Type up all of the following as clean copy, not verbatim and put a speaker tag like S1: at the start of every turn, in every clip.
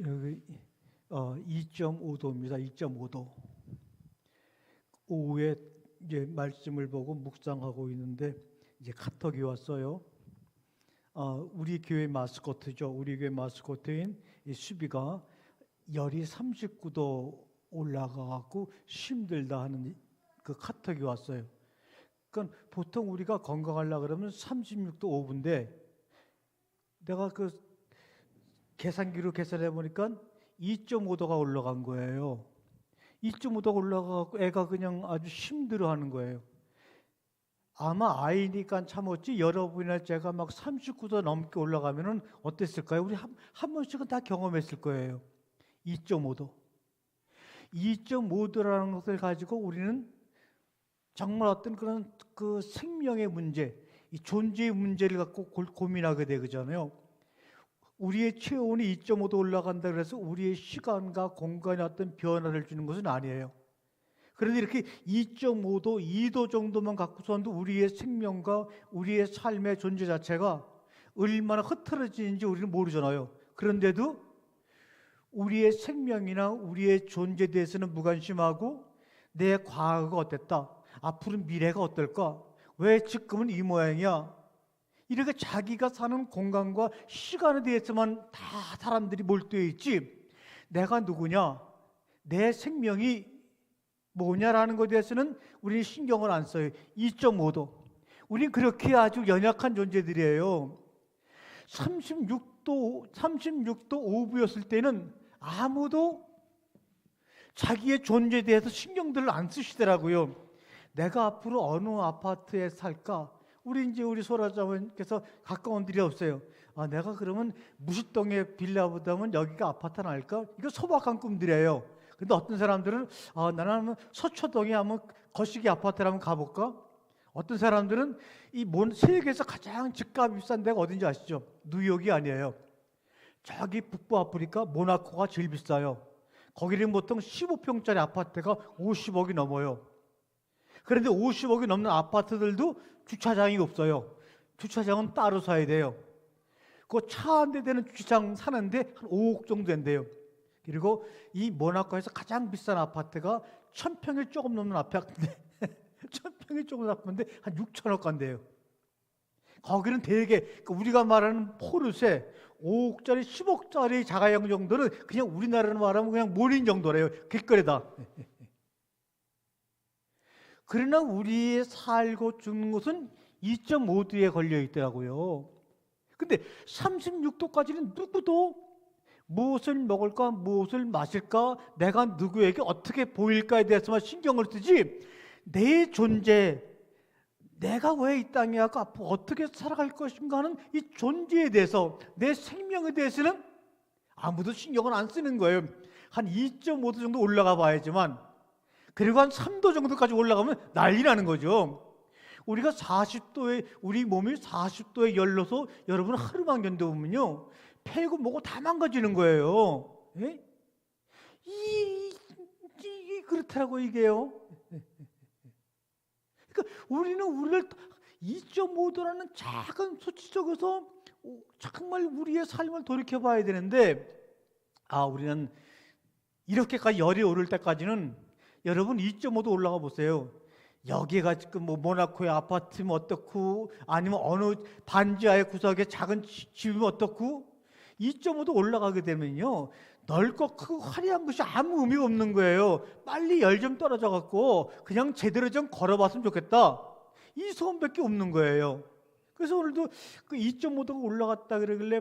S1: 여기 2.5도입니다. 2.5도. 오후에 이제 말씀을 보고 묵상하고 있는데 이제 카톡이 왔어요. 우리 교회 마스코트죠. 우리 교회 마스코트인 이 수비가 열이 39도 올라가갖고 힘들다 하는 그 카톡이 왔어요. 그러니까 보통 우리가 건강하려고 그러면 36도 5분인데 내가 그 계산기로 계산해 보니까 2.5도가 올라간 거예요. 2.5도가 올라가고 애가 그냥 아주 힘들어하는 거예요. 아마 아이니까 참았지 여러분이나 제가 막 39도 넘게 올라가면은 어땠을까요? 우리 한 번씩은 다 경험했을 거예요. 2.5도. 2.5도라는 것을 가지고 우리는 정말 어떤 그런 그 생명의 문제, 이 존재의 문제를 갖고 고민하게 되잖아요. 우리의 체온이 2.5도 올라간다 그래서 우리의 시간과 공간에 어떤 변화를 주는 것은 아니에요. 그런데 이렇게 2.5도, 2도 정도만 갖고서도 우리의 생명과 우리의 삶의 존재 자체가 얼마나 흐트러지는지 우리는 모르잖아요. 그런데도 우리의 생명이나 우리의 존재에 대해서는 무관심하고 내 과거가 어땠다, 앞으로 미래가 어떨까, 왜 지금은 이 모양이야, 이렇게 자기가 사는 공간과 시간에 대해서만 다 사람들이 몰두해 있지 내가 누구냐, 내 생명이 뭐냐라는 것에 대해서는 우리는 신경을 안 써요. 2.5도. 우린 그렇게 아주 연약한 존재들이에요. 36도 5부였을 때는 아무도 자기의 존재에 대해서 신경들을 안 쓰시더라고요. 내가 앞으로 어느 아파트에 살까? 우리 소라자분께서 가까운 데이 없어요. 내가 그러면 무시동의 빌라보다는 여기가 아파트 나을까? 이거 소박한 꿈들이에요. 근데 어떤 사람들은 나는 서초동에 한번 거시기 아파트를 한번 가볼까? 어떤 사람들은 세계에서 가장 집값이 비싼 데가 어딘지 아시죠? 뉴욕이 아니에요. 저기 북부 아프리카 모나코가 제일 비싸요. 거기는 보통 15평짜리 아파트가 50억이 넘어요. 그런데 50억이 넘는 아파트들도 주차장이 없어요. 주차장은 따로 사야 돼요. 그 차 한 대 되는 주차장 사는데 한 5억 정도 된대요. 그리고 이 모나코에서 가장 비싼 아파트가 1000평이 조금 넘는 아파트인데 1000평이 조금 아파트인데 한 6천억 간대요. 거기는 되게 우리가 말하는 포르쉐 5억짜리 10억짜리 자가용 정도는 그냥 우리나라로 말하면 그냥 몰인 정도래요. 길거리다. 그러나 우리의 살고 죽는 것은 2.5도에 걸려 있더라고요. 근데 36도까지는 누구도 무엇을 먹을까, 무엇을 마실까, 내가 누구에게 어떻게 보일까에 대해서만 신경을 쓰지 내 존재, 내가 왜 이 땅에 왔고 앞으로 어떻게 살아갈 것인가 하는 이 존재에 대해서, 내 생명에 대해서는 아무도 신경을 안 쓰는 거예요. 한 2.5도 정도 올라가 봐야지만, 그리고 한 3도 정도까지 올라가면 난리 나는 거죠. 우리가 40도에, 우리 몸이 40도에 열려서 여러분 하루만 견뎌보면요, 폐고 뭐고 다 망가지는 거예요. 예? 그렇다고 이게요. 그러니까 우리를 2.5도라는 작은 수치 속에서 정말 우리의 삶을 돌이켜 봐야 되는데, 우리는 이렇게까지 열이 오를 때까지는 여러분 2.5도 올라가 보세요. 여기가 지금 모나코의 아파트면 어떻고, 아니면 어느 반지하의 구석의 작은 집이면 어떻고, 2.5도 올라가게 되면요, 넓고 크고 화려한 것이 아무 의미가 없는 거예요. 빨리 열 좀 떨어져 갖고 그냥 제대로 좀 걸어봤으면 좋겠다, 이 소원밖에 없는 거예요. 그래서 오늘도 그 2.5도가 올라갔다 그러길래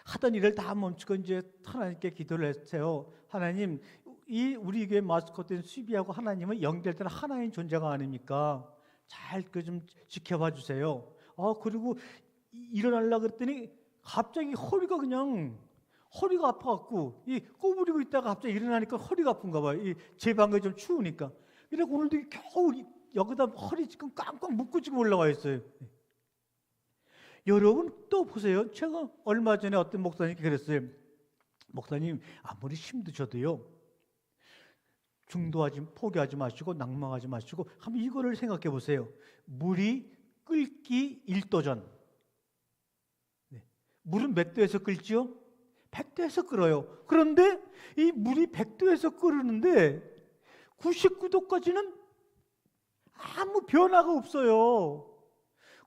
S1: 하던 일을 다 멈추고 이제 하나님께 기도를 했어요. 하나님, 이 우리 교회 마스코트인 수비하고 하나님은 연결될 때는 하나인 존재가 아닙니까? 잘 그 좀 지켜봐 주세요. 그리고 일어나려고 그랬더니 갑자기 허리가 아파갖고 꼬부리고 있다가 갑자기 일어나니까 허리가 아픈가 봐요. 제 방이 좀 추우니까. 그래서 오늘도 겨우 여기다 허리 지금 꽉꽉 묶고 지금 올라와 있어요. 여러분 또 보세요. 제가 얼마 전에 어떤 목사님께 그랬어요. 목사님, 아무리 힘드셔도요, 포기하지 마시고 낭망하지 마시고 한번 이거를 생각해 보세요. 물이 끓기 1도 전. 물은 몇 도에서 끓지요? 100도에서 끓어요. 그런데 이 물이 100도에서 끓는데 99도까지는 아무 변화가 없어요.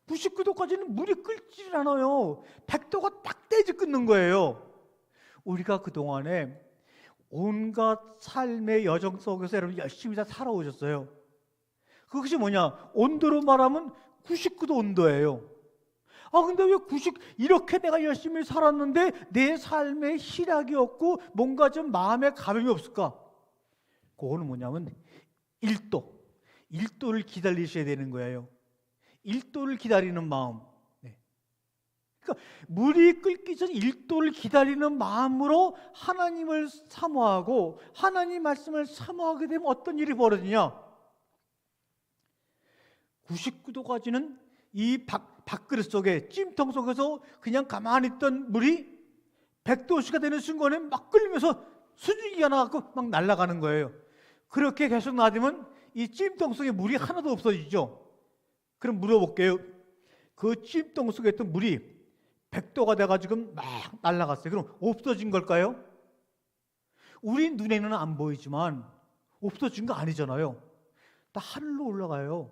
S1: 99도까지는 물이 끓질 않아요. 100도가 딱 돼지 끓는 거예요. 우리가 그동안에 온갖 삶의 여정 속에서 여러분 열심히 다 살아오셨어요. 그것이 뭐냐? 온도로 말하면 99도 온도예요. 근데 왜 이렇게 내가 열심히 살았는데 내 삶에 희락이 없고 뭔가 좀 마음에 가벼움이 없을까? 그거는 뭐냐면 1도를 기다리셔야 되는 거예요. 1도를 기다리는 마음. 그러니까 물이 끓기 전 1도를 기다리는 마음으로 하나님을 사모하고 하나님 말씀을 사모하게 되면 어떤 일이 벌어지냐? 99도까지는 이 밥그릇 속에 찜통 속에서 그냥 가만히 있던 물이 100도씨가 되는 순간에 막 끓으면서 수증기가 나갖고 막 날아가는 거예요. 그렇게 계속 놔두면 이 찜통 속에 물이 하나도 없어지죠. 그럼 물어볼게요. 그 찜통 속에 있던 물이 100도가 돼가지고 막 날아갔어요. 그럼 없어진 걸까요? 우리 눈에는 안 보이지만 없어진 거 아니잖아요. 다 하늘로 올라가요.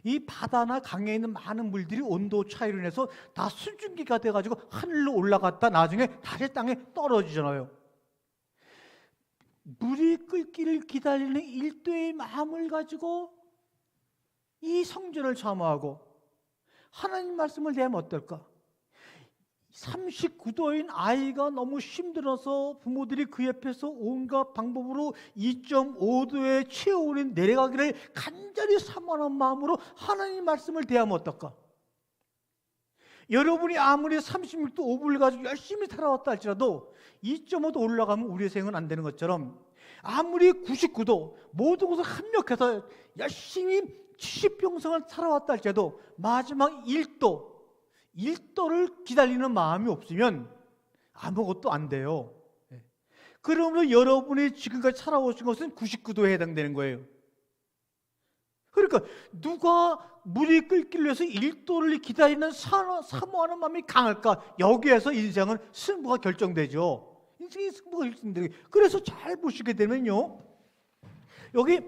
S1: 이 바다나 강에 있는 많은 물들이 온도 차이로 인해서 다 수증기가 돼가지고 하늘로 올라갔다 나중에 다시 땅에 떨어지잖아요. 물이 끓기를 기다리는 1도의 마음을 가지고 이 성전을 사모하고 하나님 말씀을 대하면 어떨까? 39도인 아이가 너무 힘들어서 부모들이 그 옆에서 온갖 방법으로 2.5도의 체온이 내려가기를 간절히 사모하는 마음으로 하나님 말씀을 대하면 어떨까? 여러분이 아무리 36도 5분을 가지고 열심히 살아왔다 할지라도 2.5도 올라가면 우리의 생은 안 되는 것처럼 아무리 99도 모든 것을 합력해서 열심히 70평생을 살아왔다 할지라도 마지막 1도를 기다리는 마음이 없으면 아무것도 안 돼요. 그러므로 여러분이 지금까지 살아오신 것은 99도에 해당되는 거예요. 그러니까 누가 물이 끓기를 위해서 1도를 기다리는 사모하는 마음이 강할까? 여기에서 인생은 승부가 결정되죠. 인생의 승부가 결정되죠. 그래서 잘 보시게 되면요, 여기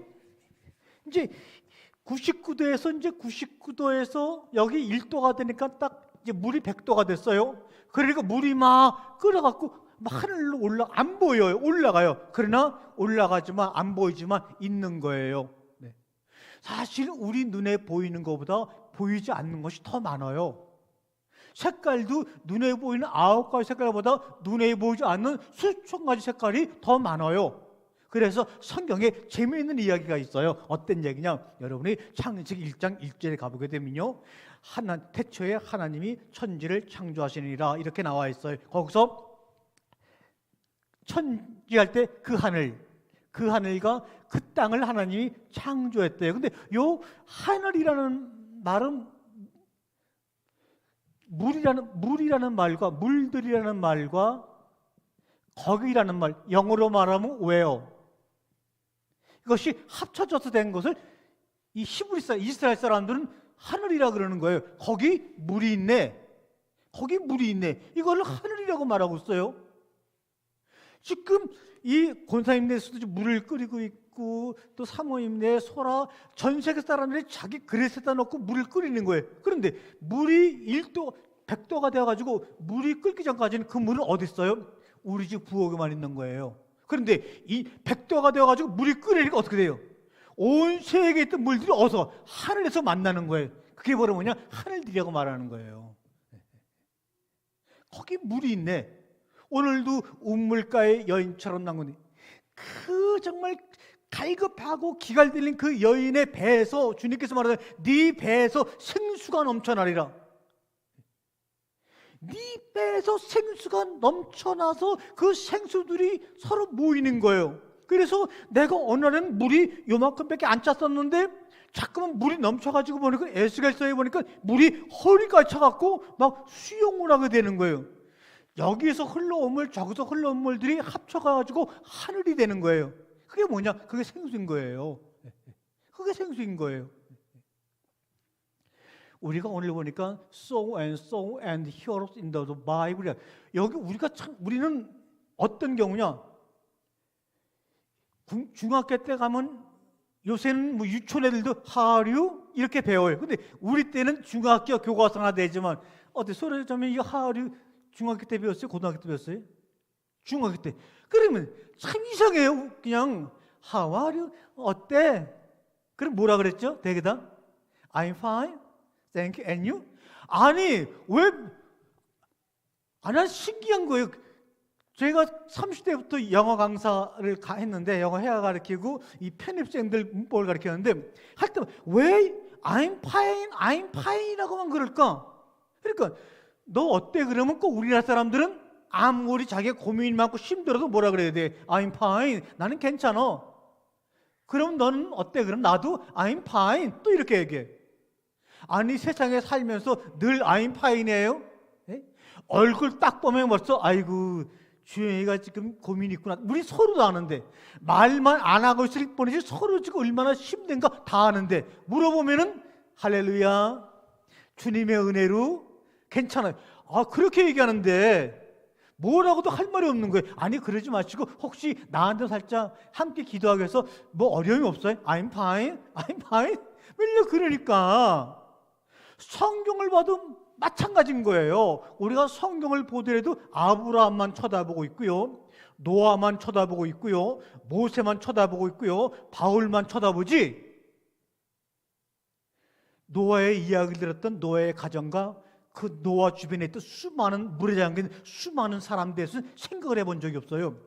S1: 이제 99도에서 이제 99도에서 여기 1도가 되니까 딱 이제 물이 100도가 됐어요. 그러니까 물이 막 끓어갖고 막 하늘로 안 보여요. 올라가요. 그러나 올라가지만 안 보이지만 있는 거예요. 사실 우리 눈에 보이는 것보다 보이지 않는 것이 더 많아요. 색깔도 눈에 보이는 9가지 색깔보다 눈에 보이지 않는 수천 가지 색깔이 더 많아요. 그래서 성경에 재미있는 이야기가 있어요. 어떤 얘기냐? 여러분이 창세기 1장 1절에 가보게 되면요, 태초에 하나님이 천지를 창조하시니라 이렇게 나와 있어요. 거기서 천지할 때 그 하늘과 그 땅을 하나님이 창조했대요. 근데 요 하늘이라는 말은 물이라는 말과 물들이라는 말과 거기라는 말, 영어로 말하면 where, 이것이 합쳐져서 된 것을 이 이스라엘 사람들은 하늘이라 그러는 거예요. 거기 물이 있네. 거기 물이 있네. 이거를 하늘이라고 말하고 있어요. 지금 이 권사님네에서도 물을 끓이고 있고 또 사모님네 소라 전 세계 사람들이 자기 그릇에다 넣고 물을 끓이는 거예요. 그런데 물이 100도가 되어가지고 물이 끓기 전까지는 그 물은 어디 있어요? 우리 집 부엌에만 있는 거예요. 그런데 이 100도가 되어가지고 물이 끓으니까 어떻게 돼요? 온 세계에 있던 물들이 어서 하늘에서 만나는 거예요. 그게 바로 뭐냐? 하늘들이라고 말하는 거예요. 거기 물이 있네. 오늘도 운물가의 여인처럼 난 건데 그 정말 갈급하고 기갈 들린 그 여인의 배에서 주님께서 말하는 네 배에서 생수가 넘쳐나리라. 네 배에서 생수가 넘쳐나서 그 생수들이 서로 모이는 거예요. 그래서 내가 어느 날은 물이 요만큼밖에 안 찼었는데 자꾸만 물이 넘쳐가지고 보니까 에스겔서에 보니까 물이 허리까지 차갖고 막 수영을 하게 되는 거예요. 여기에서 흘러온 물, 저기서 흘러온 물들이 합쳐가지고 하늘이 되는 거예요. 그게 뭐냐? 그게 생수인 거예요. 그게 생수인 거예요. 우리가 오늘 보니까 so and heroes in the Bible. 여기 우리는 어떤 경우냐? 중학교 때 가면 요새는 뭐 유치원 애들도 하류 이렇게 배워요. 근데 우리 때는 중학교 교과서나 되지만 어때 소리 좀 이 하류 중학교 때 배웠어요? 고등학교 때 배웠어요? 중학교 때. 그러면 참 이상해요. 그냥 하와류 어때? 그럼 뭐라 그랬죠? 대개다 I'm fine, thank you, and you? 아니 왜? 난 신기한 거예요. 제가 30대부터 영어 강사를 했는데 영어 회화 가르치고 이 편입생들 문법을 가르쳤는데 할 때 왜 I'm fine, I'm fine이라고만 그럴까? 그러니까 너 어때? 그러면 꼭 우리나라 사람들은 아무리 자기가 고민이 많고 힘들어도 뭐라 그래야 돼? I'm fine. 나는 괜찮아. 그럼 너는 어때? 그럼 나도 I'm fine. 또 이렇게 얘기해. 아니 세상에 살면서 늘 I'm fine이에요? 얼굴 딱 보면 벌써 아이고 주영이가 지금 고민이 있구나. 우리 서로도 아는데 말만 안 하고 있을 뿐이지 서로 지금 얼마나 힘든가 다 아는데 물어보면은 할렐루야 주님의 은혜로 괜찮아요. 그렇게 얘기하는데 뭐라고도 할 말이 없는 거예요. 아니 그러지 마시고 혹시 나한테 살짝 함께 기도하기 위해서 뭐 어려움이 없어요? I'm fine, I'm fine. 맨날 그러니까 성경을 봐도 마찬가지인 거예요. 우리가 성경을 보더라도 아브라함만 쳐다보고 있고요, 노아만 쳐다보고 있고요, 모세만 쳐다보고 있고요, 바울만 쳐다보지 노아의 이야기를 들었던 노아의 가정과 그 노아 주변에 있던 수많은 물에 잠긴 수많은 사람들에 대해서는 생각을 해본 적이 없어요.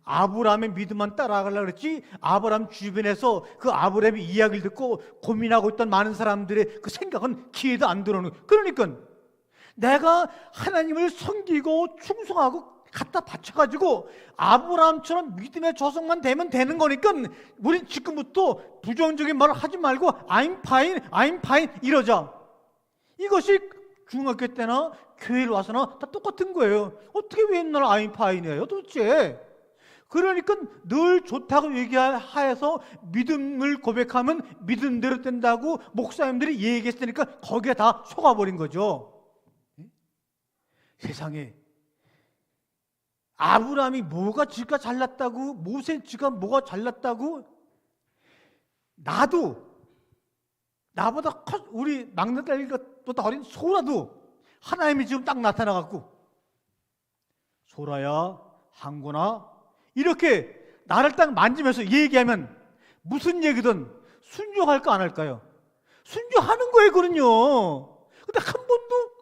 S1: 아브라함의 믿음만 따라가려고 그랬지 아브라함 주변에서 그 아브라함의 이야기를 듣고 고민하고 있던 많은 사람들의 그 생각은 귀에도 안 들어오는 거예요. 그러니까 내가 하나님을 섬기고 충성하고 갖다 바쳐가지고 아브라함처럼 믿음의 조성만 되면 되는 거니까 우린 지금부터 부정적인 말을 하지 말고 I'm fine, I'm fine 이러자. 이것이 중학교 때나 교회를 와서나 다 똑같은 거예요. 어떻게 왜 옛날 I'm fine이에요 도대체? 그러니까 늘 좋다고 얘기하여서 믿음을 고백하면 믿음대로 된다고 목사님들이 얘기했으니까 거기에 다 속아버린 거죠. 세상에 아브라함이 뭐가 지가 잘났다고 모세 지가 뭐가 잘났다고 나도 나보다 우리 막내딸보다 어린 소라도 하나님이 지금 딱 나타나갖고 소라야 항구나 이렇게 나를 딱 만지면서 얘기하면 무슨 얘기든 순종할까 안 할까요? 순종하는 거예요. 근데 한 번도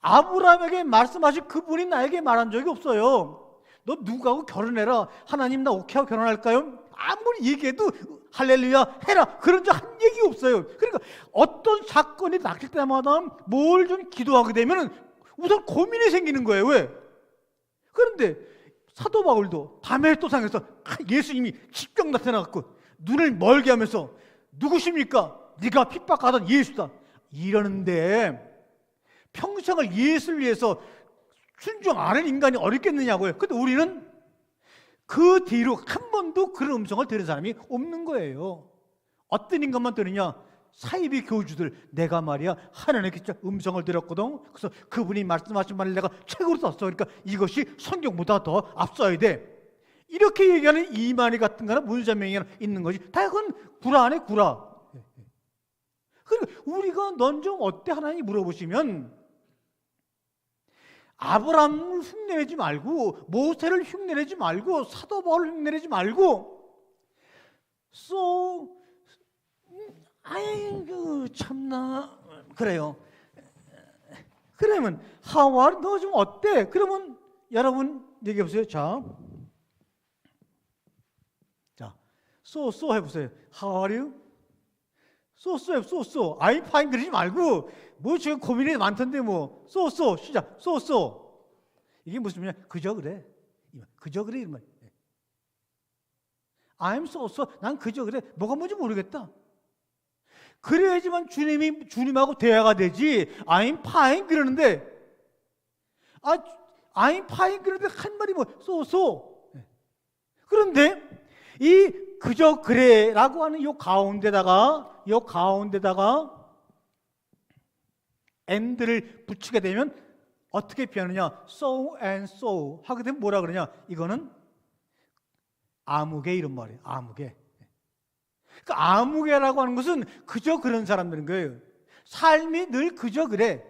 S1: 아브라함에게 말씀하신 그분이 나에게 말한 적이 없어요. 너 누구하고 결혼해라. 하나님 나 오케이 하고 결혼할까요? 아무리 얘기해도 할렐루야 해라. 그런 적 한 얘기 없어요. 그러니까 어떤 사건이 닥칠 때마다 뭘 좀 기도하게 되면 우선 고민이 생기는 거예요. 왜? 그런데 사도 바울도 밤에 또상에서 예수님이 직접 나타나갖고 눈을 멀게 하면서 누구십니까? 네가 핍박하던 예수다 이러는데 평생을 예수를 위해서 순종 안 하는 인간이 어렵겠느냐고요. 근데 우리는 그 뒤로 한 번도 그런 음성을 들은 사람이 없는 거예요. 어떤 인간만 들으냐? 사이비 교주들. 내가 말이야 하나님께 음성을 들었거든. 그래서 그분이 말씀하신 말을 내가 책으로 썼어. 그러니까 이것이 성경보다 더 앞서야 돼. 이렇게 얘기하는 이만희 같은 거나 문자명이나 있는 거지. 다 그건 구라 안에 구라. 그러니까 우리가 넌 좀 어때 하나님 물어보시면 아브라함을 흉내내지 말고 모세를 흉내내지 말고 사도 바울을 흉내내지 말고 아이고 참나 그래요. 그러면 하와 너 좀 어때? 그러면 여러분 얘기해 보세요. 자, so 해보세요. How are you? so I'm fine 그러지 말고 뭐 지금 고민이 많던데 뭐 so 시작 so 이게 무슨 말이야? 그저 그래 이런 말. I'm so 난 그저 그래 뭐가 뭔지 모르겠다. 그래야지만 주님하고 대화가 되지. I'm fine 그러는데 I'm fine 그러는데 한 말이 뭐 so 그런데 이 그저 그래라고 하는 요 가운데다가 and를 붙이게 되면 어떻게 표현하냐? so and so 하게 되면 뭐라 그러냐? 이거는 아무개 이런 말이에요. 아무개. 그러니까 아무개라고 하는 것은 그저 그런 사람들인 거예요. 삶이 늘 그저 그래.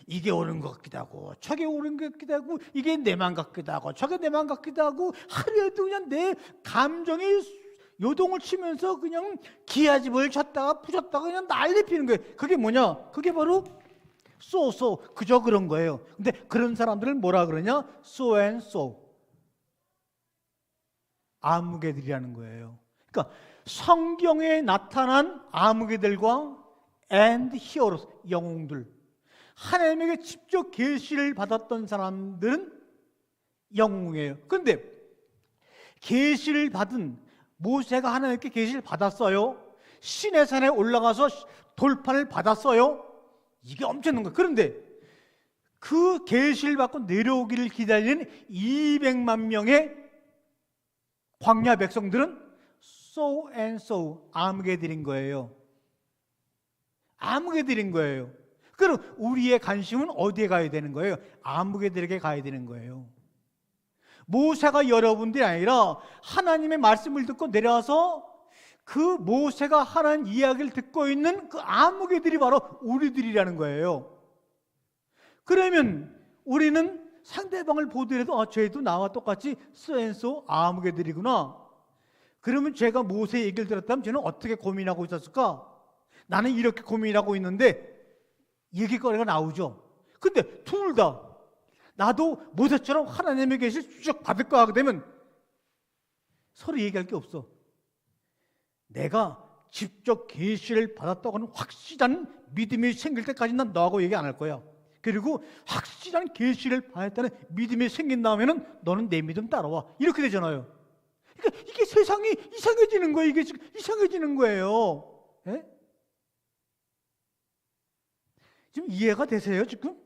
S1: 이게 옳은 것 같기도 하고 저게 옳은 것 같기도 하고 이게 내 맘 같기도 하고 저게 내 맘 같기도 하고 하루에도 그냥 내 감정이 요동을 치면서 그냥 기아집을 쳤다가 부셨다가 그냥 난리 피는 거예요. 그게 뭐냐? 그게 바로 so 그저 그런 거예요. 근데 그런 사람들을 뭐라 그러냐? so and so 아무개들이라는 거예요. 그러니까 성경에 나타난 아무개들과 and heroes 영웅들, 하나님에게 직접 계시를 받았던 사람들은 영웅이에요. 그런데 계시를 받은 모세가 하나님께 계시를 받았어요. 시내산에 올라가서 돌판을 받았어요. 이게 엄청난 거예요. 그런데 그 계시를 받고 내려오기를 기다리는 200만 명의 광야 백성들은 so and so 아무개들인 거예요. 아무개들인 거예요. 그럼 우리의 관심은 어디에 가야 되는 거예요? 아무개들에게 가야 되는 거예요. 모세가 여러분들이 아니라 하나님의 말씀을 듣고 내려와서 그 모세가 하는 이야기를 듣고 있는 그 아무개들이 바로 우리들이라는 거예요. 그러면 우리는 상대방을 보더라도 쟤도 나와 똑같이 쓰앤소 아무개들이구나. 그러면 제가 모세 얘기를 들었다면 저는 어떻게 고민하고 있었을까? 나는 이렇게 고민하고 있는데 얘기거리가 나오죠. 근데 둘 다 나도 모세처럼 하나님의 계시를 쭉 받을 거 하게 되면 서로 얘기할 게 없어. 내가 직접 계시를 받았다고 하는 확실한 믿음이 생길 때까지 난 너하고 얘기 안 할 거야. 그리고 확실한 계시를 받았다는 믿음이 생긴 다음에는 너는 내 믿음 따라와. 이렇게 되잖아요. 그러니까 이게 세상이 이상해지는 거예요. 이게 지금 이상해지는 거예요. 예? 지금 이해가 되세요, 지금?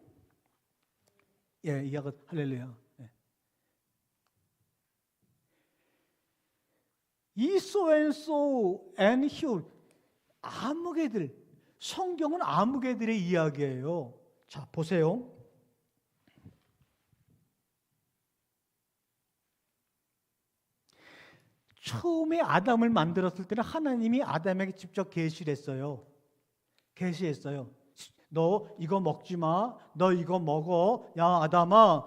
S1: 예, 이해가, 할렐루야. 예. 이 so and so and here 아무개들, 성경은 아무개들의 이야기예요. 자, 보세요. 처음에 아담을 만들었을 때는 하나님이 아담에게 직접 계시를 했어요. 계시했어요. 너 이거 먹지 마. 너 이거 먹어. 야 아담아,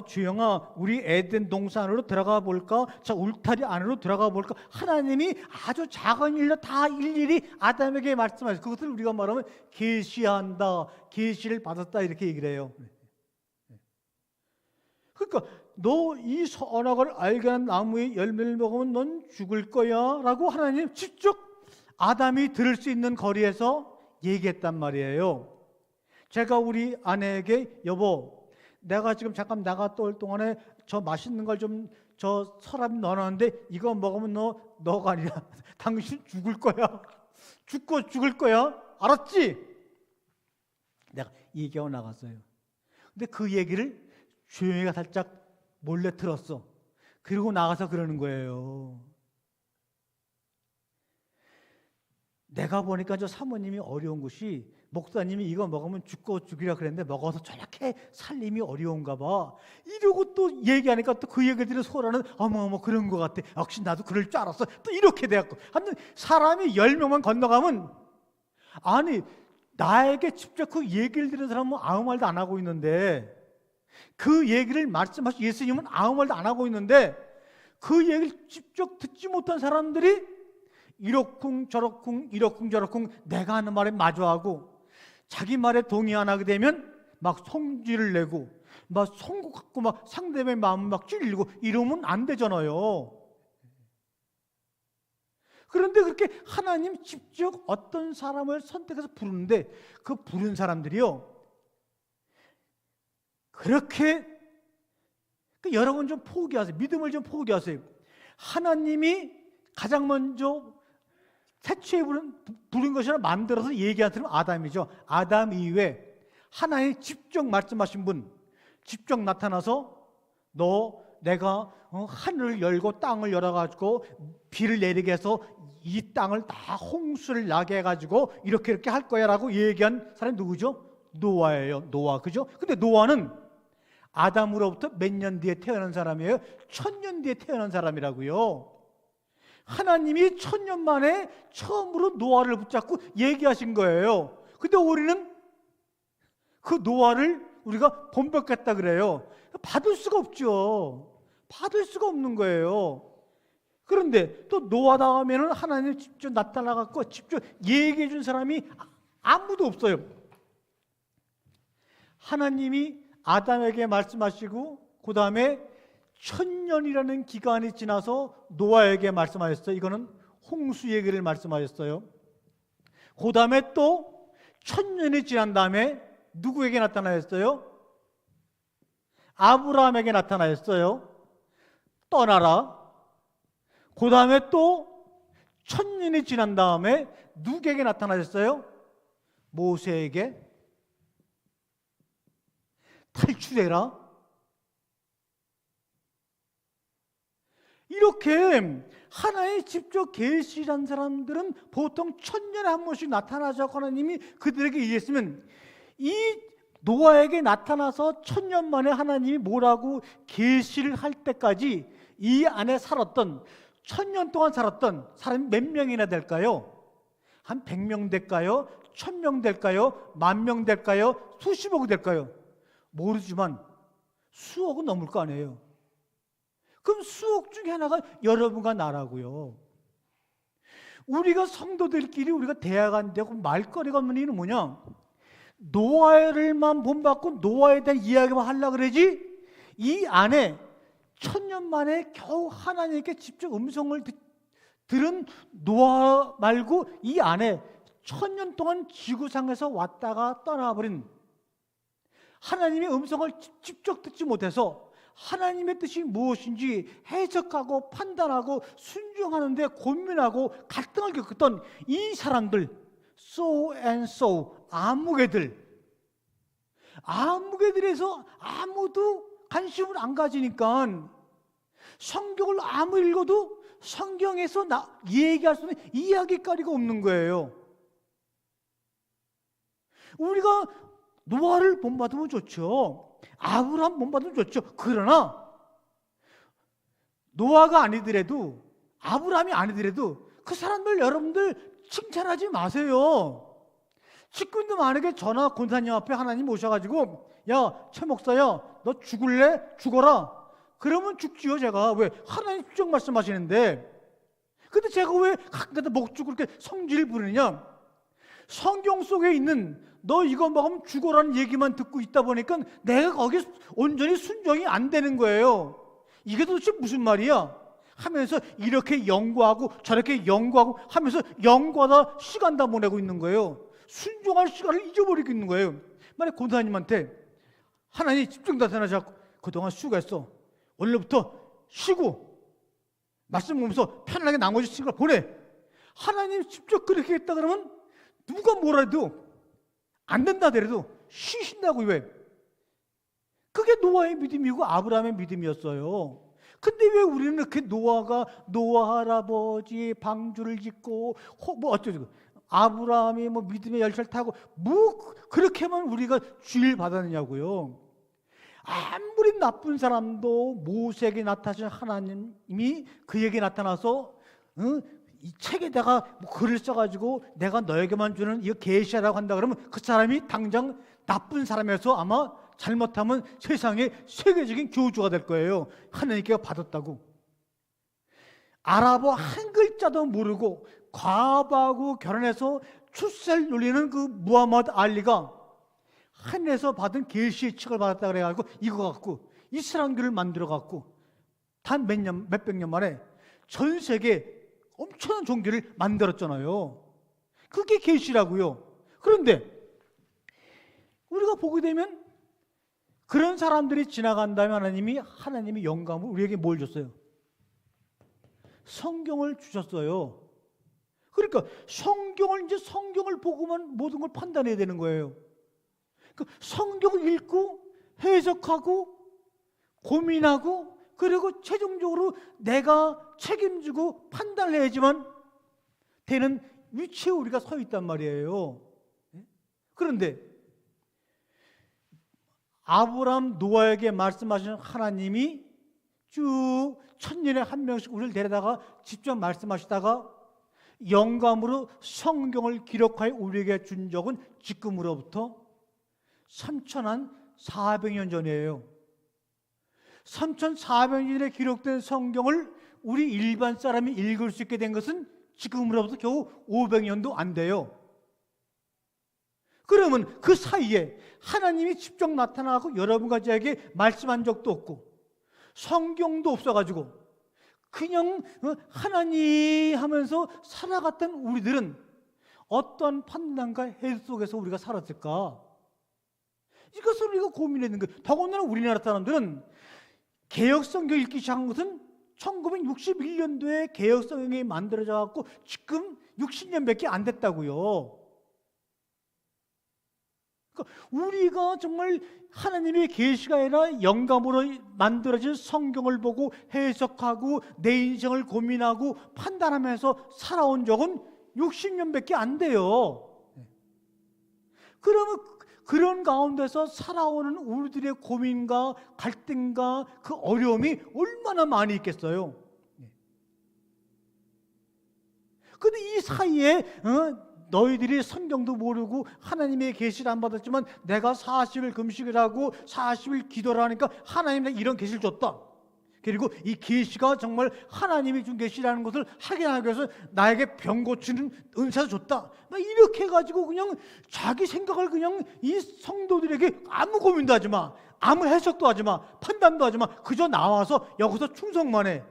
S1: 주영아, 우리 에덴 동산 안으로 들어가 볼까? 자, 울타리 안으로 들어가 볼까? 하나님이 아주 작은 일로 다 일일이 아담에게 말씀하셨어요. 그것을 우리가 말하면 계시한다, 계시를 받았다 이렇게 얘기를 해요. 그러니까 너 이 선악을 알게 한 나무의 열매를 먹으면 넌 죽을 거야 라고 하나님 직접 아담이 들을 수 있는 거리에서 얘기했단 말이에요. 제가 우리 아내에게 여보, 내가 지금 잠깐 나갔다 올 동안에 저 맛있는 걸 좀 저 서랍에 넣어놨는데 이거 먹으면 너가 아니라 당신 죽을 거야. 죽을 거야. 알았지? 내가 얘기하고 나갔어요. 근데 그 얘기를 조용히가 살짝 몰래 들었어. 그리고 나가서 그러는 거예요. 내가 보니까 저 사모님이 어려운 것이 목사님이 이거 먹으면 죽으라 그랬는데 먹어서 저렇게 살림이 어려운가 봐. 이러고 또 얘기하니까 또 그 얘기를 들은 소라는 어머 그런 것 같아. 역시 나도 그럴 줄 알았어. 또 이렇게 돼갖고 하여튼 사람이 10명만 건너가면 아니 나에게 직접 그 얘기를 들은 사람은 아무 말도 안 하고 있는데 그 얘기를 말씀하신 예수님은 아무 말도 안 하고 있는데 그 얘기를 직접 듣지 못한 사람들이 이러쿵 저러쿵 내가 하는 말에 마주하고 자기 말에 동의 안 하게 되면 막 성질을 내고 막 송구갖고 막 상대방의 마음을 막 찔리고 이러면 안 되잖아요. 그런데 그렇게 하나님 직접 어떤 사람을 선택해서 부르는데 그 부른 사람들이요 그렇게 여러분 좀 포기하세요. 믿음을 좀 포기하세요. 하나님이 가장 먼저 태초에 부른 것이라 만들어서 얘기한 사람은 아담이죠. 아담 이후에 하나님 직접 말씀하신 분, 직접 나타나서 내가 하늘을 열고 땅을 열어가지고 비를 내리게 해서 이 땅을 다 홍수를 나게 해가지고 이렇게 할 거야 라고 얘기한 사람이 누구죠? 노아예요. 노아, 그죠? 근데 노아는 아담으로부터 몇 년 뒤에 태어난 사람이에요? 1000년 뒤에 태어난 사람이라고요. 하나님이 1000년 만에 처음으로 노아를 붙잡고 얘기하신 거예요. 근데 우리는 그 노아를 우리가 본받겠다 그래요. 받을 수가 없죠. 받을 수가 없는 거예요. 그런데 또 노아 다음에는 하나님이 직접 나타나갖고 직접 얘기해 준 사람이 아무도 없어요. 하나님이 아담에게 말씀하시고 그 다음에 1000년이라는 기간이 지나서 노아에게 말씀하셨어요. 이거는 홍수 얘기를 말씀하셨어요. 그 다음에 또 1000년이 지난 다음에 누구에게 나타나셨어요? 아브라함에게 나타나셨어요. 떠나라. 그 다음에 또 1000년이 지난 다음에 누구에게 나타나셨어요? 모세에게. 탈출해라. 이렇게 하나의 직접 계시란 사람들은 보통 1000년에 한 번씩 나타나자고 하나님이 그들에게 얘기했으면, 이 노아에게 나타나서 1000년 만에 하나님이 뭐라고 계시를 할 때까지 이 안에 살았던, 1000년 동안 살았던 사람이 몇 명이나 될까요? 한 100명 될까요? 1000명 될까요? 10,000명 될까요? 수십억이 될까요? 모르지만 수억은 넘을 거 아니에요. 그럼 수억 중에 하나가 여러분과 나라고요. 우리가 성도들끼리 우리가 대화가 안 되고 말거리가 없는 이유는 뭐냐? 노아를만 본받고 노아에 대한 이야기만 하려고 그러지, 이 안에 1000년 만에 겨우 하나님께 직접 음성을 들은 노아 말고 이 안에 1000년 동안 지구상에서 왔다가 떠나버린, 하나님의 음성을 직접 듣지 못해서 하나님의 뜻이 무엇인지 해석하고 판단하고 순종하는데 고민하고 갈등을 겪었던 이 사람들, so and so, 아무개들에서 아무도 관심을 안 가지니까 성경을 아무 읽어도 성경에서 얘기할 수 있는 이야기거리가 없는 거예요. 우리가 노아를 본받으면 좋죠. 아브라함 본받으면 좋죠. 그러나 노아가 아니더라도, 아브라함이 아니더라도 그 사람들 여러분들 칭찬하지 마세요. 직군도 만약에 저나 권사님 앞에 하나님 오셔가지고, 야, 최 목사야, 너 죽을래? 죽어라. 그러면 죽지요. 제가 왜? 하나님 직접 말씀하시는데. 근데 제가 왜 가끔가다 목죽을 이렇게 성질을 부리느냐? 성경 속에 있는 너 이거 먹으면 죽어라는 얘기만 듣고 있다 보니까 내가 거기에 온전히 순종이 안 되는 거예요. 이게 도대체 무슨 말이야? 하면서 이렇게 연구하고 저렇게 연구하고 하면서 연구하다 시간 다 보내고 있는 거예요. 순종할 시간을 잊어버리고 있는 거예요. 만약 권사님한테 하나님 집중 나타나자고, 그동안 수고했어, 오늘부터 쉬고 말씀 보면서 편안하게 나머지 시간을 보내, 하나님 직접 그렇게 했다 그러면 누가 뭐라 해도 안 된다 하더라도 쉬신다고. 왜? 그게 노아의 믿음이고 아브라함의 믿음이었어요. 근데 왜 우리는 이렇게 노아 할아버지 방주를 짓고 뭐 어쩌고, 아브라함이 뭐 믿음의 열차를 타고 뭐 그렇게만 우리가 주의를 받았느냐고요. 아무리 나쁜 사람도 모세에게 나타나신 하나님이 그에게 나타나서 이 책에다가 뭐 글을 써가지고 내가 너에게만 주는 이거 계시하라고 한다 그러면 그 사람이 당장 나쁜 사람에서 아마 잘못하면 세상에 세계적인 교주가 될 거예요. 하나님께 받았다고. 아랍어 한 글자도 모르고 과부하고 결혼해서 출세를 누리는 그 무하마드 알리가 하늘에서 받은 계시의 책을 받았다 그래가지고 이거 갖고 이슬람교를 만들어 갖고 단 몇백 년 만에 전 세계 엄청난 종교를 만들었잖아요. 그게 계시라고요. 그런데 우리가 보게 되면 그런 사람들이 지나간 다음에 하나님이 영감을 우리에게 뭘 줬어요? 성경을 주셨어요. 그러니까 성경을 보고만 모든 걸 판단해야 되는 거예요. 성경을 읽고 해석하고 고민하고 그리고 최종적으로 내가 책임지고 판단을 해야지만 되는 위치에 우리가 서 있단 말이에요. 그런데 아브라함 노아에게 말씀하시는 하나님이 쭉 천년에 한 명씩 우리를 데려다가 직접 말씀하시다가 영감으로 성경을 기록하여 우리에게 준 적은 지금으로부터 3,400년 전이에요. 3,400년 전에 기록된 성경을 우리 일반 사람이 읽을 수 있게 된 것은 지금으로부터 겨우 500년도 안 돼요. 그러면 그 사이에 하나님이 직접 나타나고 여러분과 저에게 말씀한 적도 없고 성경도 없어가지고 그냥 하나님 하면서 살아갔던 우리들은 어떤 판단과 해석 속에서 우리가 살았을까? 이것을 우리가 고민했는 거예요. 더군다나 우리나라 사람들은 개혁성경 읽기 시작한 것은 1961년도에 개혁성경이 만들어져 갖고 지금 60년밖에 안 됐다고요. 그러니까 우리가 정말 하나님의 계시가 아니라 영감으로 만들어진 성경을 보고 해석하고 내 인생을 고민하고 판단하면서 살아온 적은 60년밖에 안 돼요. 그러면 그런 가운데서 살아오는 우리들의 고민과 갈등과 그 어려움이 얼마나 많이 있겠어요. 그런데 이 사이에 너희들이 성경도 모르고 하나님의 계시를 안 받았지만 내가 40일 금식을 하고 40일 기도를 하니까 하나님이 이런 계시를 줬다. 그리고 이 계시가 정말 하나님이 준 계시라는 것을 확인하기 위해서 나에게 병 고치는 은사를 줬다. 이렇게 해가지고 그냥 자기 생각을 그냥 이 성도들에게 아무 고민도 하지 마, 아무 해석도 하지 마, 판단도 하지 마. 그저 나와서 여기서 충성만 해.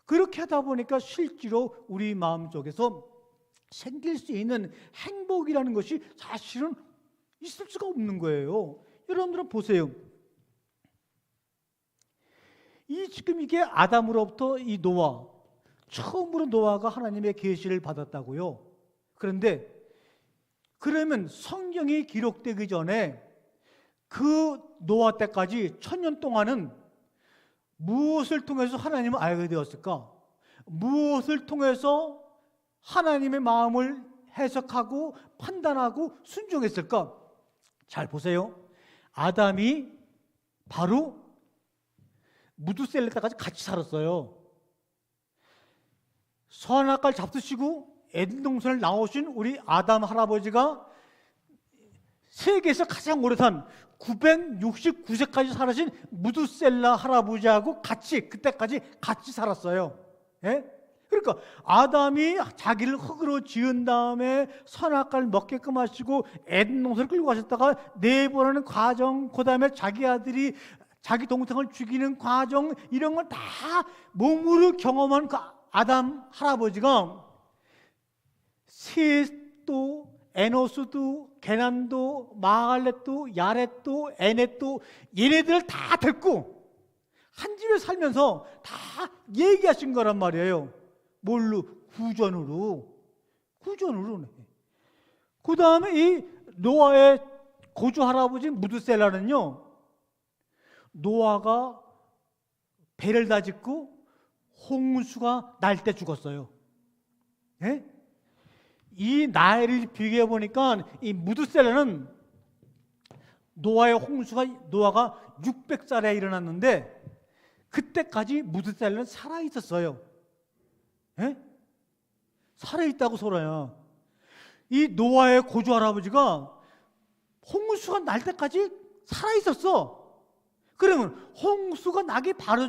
S1: 그렇게 하다 보니까 실제로 우리 마음속에서 생길 수 있는 행복이라는 것이 사실은 있을 수가 없는 거예요. 여러분들은 보세요. 지금 이게 아담으로부터 이 노아, 처음으로 노아가 하나님의 계시를 받았다고요. 그런데 그러면 성경이 기록되기 전에 그 노아 때까지 1000년 동안은 무엇을 통해서 하나님을 알게 되었을까? 무엇을 통해서 하나님의 마음을 해석하고 판단하고 순종했을까? 잘 보세요. 아담이 바로 무드셀라 때까지 같이 살았어요. 선악과를 잡수시고 에덴 동산을 나오신 우리 아담 할아버지가 세계에서 가장 오래 산 969세까지 살아신 무드셀라 할아버지하고 같이 그때까지 같이 살았어요. 예? 그러니까 아담이 자기를 흙으로 지은 다음에 선악과를 먹게끔 하시고 에덴 동산을 끌고 가셨다가 내보내는 과정, 그 다음에 자기 아들이 자기 동생을 죽이는 과정, 이런 걸 다 몸으로 경험한 그 아담 할아버지가 셋도 에노스도 게난도 마할렛도 야렛도 에넷도 얘네들을 다 데리고 한 집에 살면서 다 얘기하신 거란 말이에요. 뭘로? 구전으로. 그 다음에 이 노아의 고조 할아버지 무드셀라는요, 노아가 배를 다 짓고 홍수가 날 때 죽었어요. 예? 이 나이를 비교해 보니까 이 무드셀라는 노아의 노아가 600살에 일어났는데 그때까지 무드셀라는 살아 있었어요. 예? 살아 있다고 소라야. 이 노아의 고조 할아버지가 홍수가 날 때까지 살아 있었어. 그러면 홍수가 나기 바로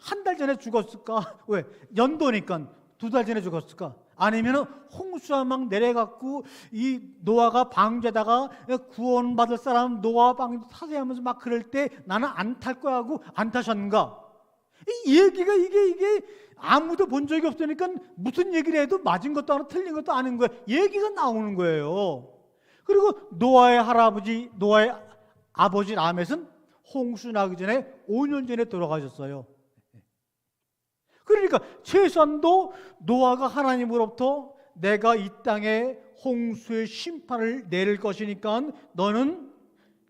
S1: 한 달 전에 죽었을까? 왜? 연도니까 2달 전에 죽었을까? 아니면 홍수가 막 내려갖고 이 노아가 방주에다가 구원받을 사람 노아 방주 타세요 하면서 막 그럴 때 나는 안 탈 거야 하고 안 타셨는가? 이 얘기가 이게 아무도 본 적이 없으니까 무슨 얘기를 해도 맞은 것도 아니고 틀린 것도 아닌 거예요. 얘기가 나오는 거예요. 그리고 노아의 아버지 라멧은 홍수 나기 전에 5년 전에 돌아가셨어요. 그러니까 최소한도 노아가 하나님으로부터 내가 이 땅에 홍수의 심판을 내릴 것이니까 너는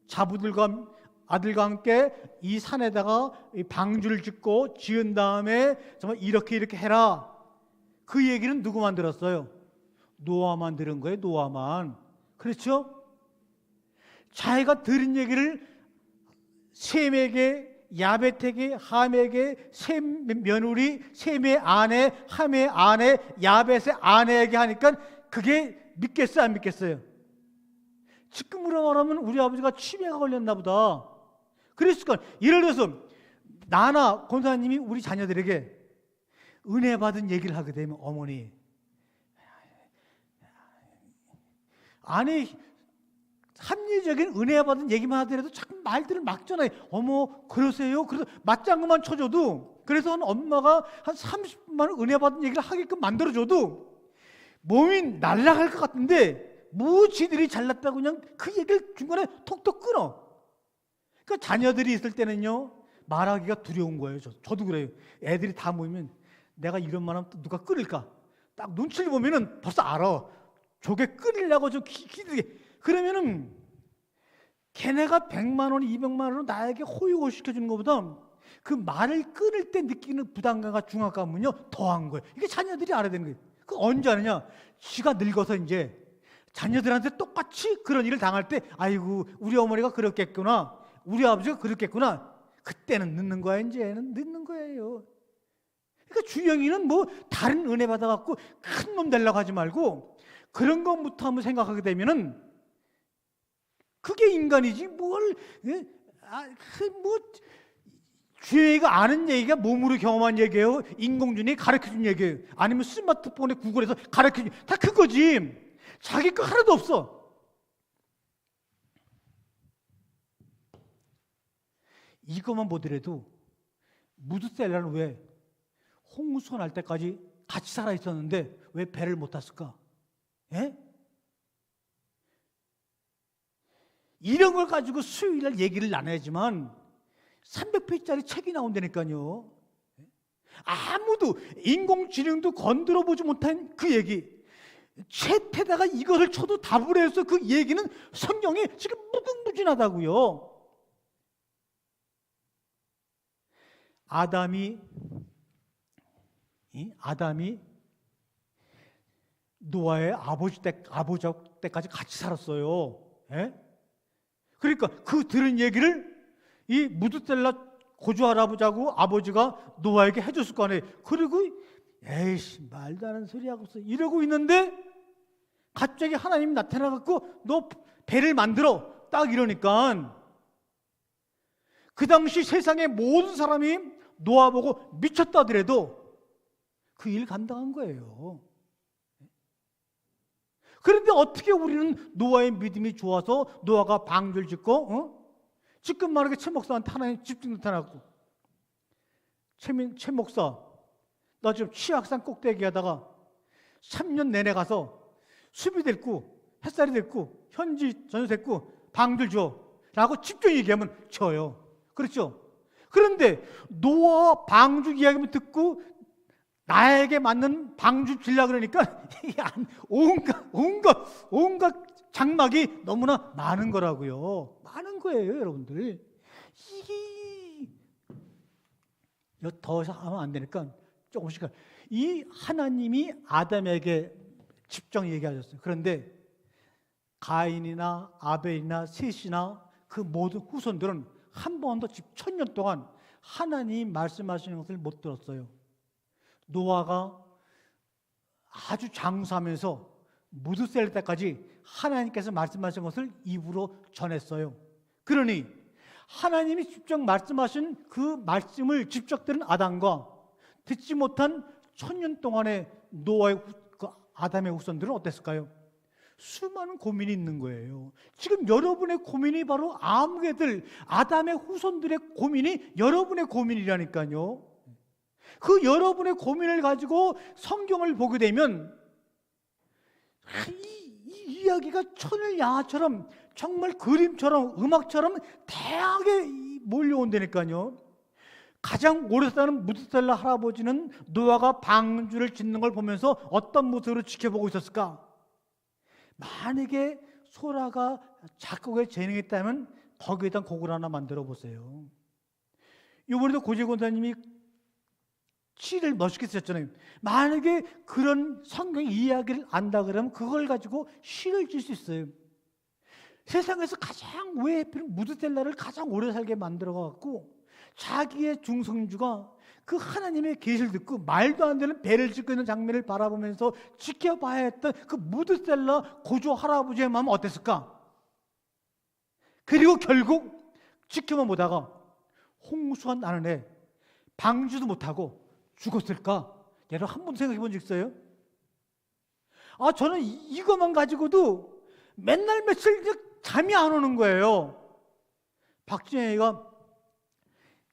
S1: 자부들과 아들과 함께 이 산에다가 방주를 짓고 지은 다음에 정말 이렇게 해라. 그 얘기는 누구만 들었어요? 노아만 들은 거예요. 노아만. 그렇죠? 자기가 들은 얘기를 셈에게, 야벳에게, 함에게, 셈 며느리, 셈의 아내, 함의 아내, 야벳의 아내에게 하니까 그게 믿겠어요, 안 믿겠어요? 지금으로 말하면 우리 아버지가 치매가 걸렸나 보다. 그랬을 거야. 예를 들어서 나나 권사님이 우리 자녀들에게 은혜 받은 얘기를 하게 되면, 어머니 아내 합리적인 은혜 받은 얘기만 하더라도 자꾸 말들을 막잖아요. 어머 그러세요? 그래서 맞장구만 쳐줘도, 그래서 한 엄마가 한 30분만 은혜 받은 얘기를 하게끔 만들어줘도 몸이 날아갈 것 같은데 뭐 지들이 잘났다고 그냥 그 얘기를 중간에 톡톡 끊어. 그러니까 자녀들이 있을 때는요 말하기가 두려운 거예요. 저도 그래요. 애들이 다 모이면 내가 이런 말 하면 또 누가 끊을까? 딱 눈치를 보면은 벌써 알아. 저게 끊으려고 좀 기대게. 그러면은 걔네가 100만 원, 200만 원으로 나에게 호의호 시켜주는 것보다 그 말을 끊을 때 느끼는 부담감과 중압감은요 더한 거예요. 이게 자녀들이 알아야 되는 거예요. 그 언제 아느냐? 지가 늙어서 이제 자녀들한테 똑같이 그런 일을 당할 때, 아이고 우리 어머니가 그렇겠구나, 우리 아버지가 그렇겠구나, 그때는 늦는 거야. 이제는 늦는 거예요. 그러니까 주영이는 뭐 다른 은혜 받아갖고 큰 놈 되려고 하지 말고 그런 것부터 한번 생각하게 되면은 그게 인간이지 뭘, 뭐 주영이가 아는 얘기가 몸으로 경험한 얘기예요? 인공지능이 가르쳐준 얘기예요? 아니면 스마트폰에 구글에서 가르쳐준, 다 그거지. 자기 거 하나도 없어. 이것만 보더라도 무드셀라는 왜 홍수가 날 때까지 같이 살아 있었는데 왜 배를 못 탔을까? 예? 이런 걸 가지고 수요일날 얘기를 나눠야지만 300페이지짜리 책이 나온다니까요. 아무도 인공지능도 건드려 보지 못한 그 얘기, 챗에다가 이것을 쳐도 답을 해서 그 얘기는 성경에 지금 무궁무진하다고요. 아담이 노아의 아버지 때까지 같이 살았어요. 예? 그러니까 그 들은 얘기를 이 무드셀라 고조 할아버지하고 아버지가 노아에게 해줬을 거 아니에요. 그리고 에이씨 말도 안 하는 소리 하고 있어 이러고 있는데 갑자기 하나님이 나타나갖고 너 배를 만들어 딱 이러니까 그 당시 세상의 모든 사람이 노아 보고 미쳤다 하더라도 그 일 감당한 거예요. 그런데 어떻게 우리는 노아의 믿음이 좋아서 노아가 방주를 짓고, 지금 말하게 최 목사한테 하나님 집중 나타나고, 최 목사 나 지금 치악산 꼭대기 하다가 3년 내내 가서 숲이 됐고 햇살이 됐고 현지 전혀 됐고 방주를 줘 라고 집중 얘기하면 져요. 그렇죠? 그런데 노아 방주 이야기만 듣고 나에게 맞는 방주 질라 그러니까 온갖 장막이 너무나 많은 거라고요. 많은 거예요, 여러분들. 이게 더 하면 안 되니까 조금씩. 이 하나님이 아담에게 집중 얘기하셨어요. 그런데 가인이나 아벨이나 셋이나 그 모든 후손들은 한 번도 1000년 동안 하나님 말씀하시는 것을 못 들었어요. 노아가 아주 장수하면서 무드셀 때까지 하나님께서 말씀하신 것을 입으로 전했어요. 그러니 하나님이 직접 말씀하신 그 말씀을 직접 들은 아담과 듣지 못한 1000년 동안의 노아의 아담의 후손들은 어땠을까요? 수많은 고민이 있는 거예요. 지금 여러분의 고민이 바로 아무개들 아담의 후손들의 고민이 여러분의 고민이라니까요. 그 여러분의 고민을 가지고 성경을 보게 되면 이 이야기가 천을 양아처럼 정말 그림처럼 음악처럼 다양하게 몰려온다니까요. 가장 오래 사는 무드셀라 할아버지는 노아가 방주를 짓는 걸 보면서 어떤 모습으로 지켜보고 있었을까? 만약에 소라가 작곡에 재능이 있다면 거기에다 곡을 하나 만들어 보세요. 이번에도 고재 권사님이 시를 멋있게 쓰셨잖아요. 만약에 그런 성경 이야기를 안다 그러면 그걸 가지고 시를 질 수 있어요. 세상에서 가장 왜 무드셀라를 가장 오래 살게 만들어 갖고 자기의 중성주가 그 하나님의 계시를 듣고 말도 안 되는 배를 짓고 있는 장면을 바라보면서 지켜봐야 했던 그 무드셀라 고조 할아버지의 마음은 어땠을까? 그리고 결국 지켜만 보다가 홍수가 나는 애 방주도 못하고 죽었을까? 여러분 한 번도 생각해 본 적 있어요? 저는 이것만 가지고도 맨날 며칠 잠이 안 오는 거예요. 박진영이가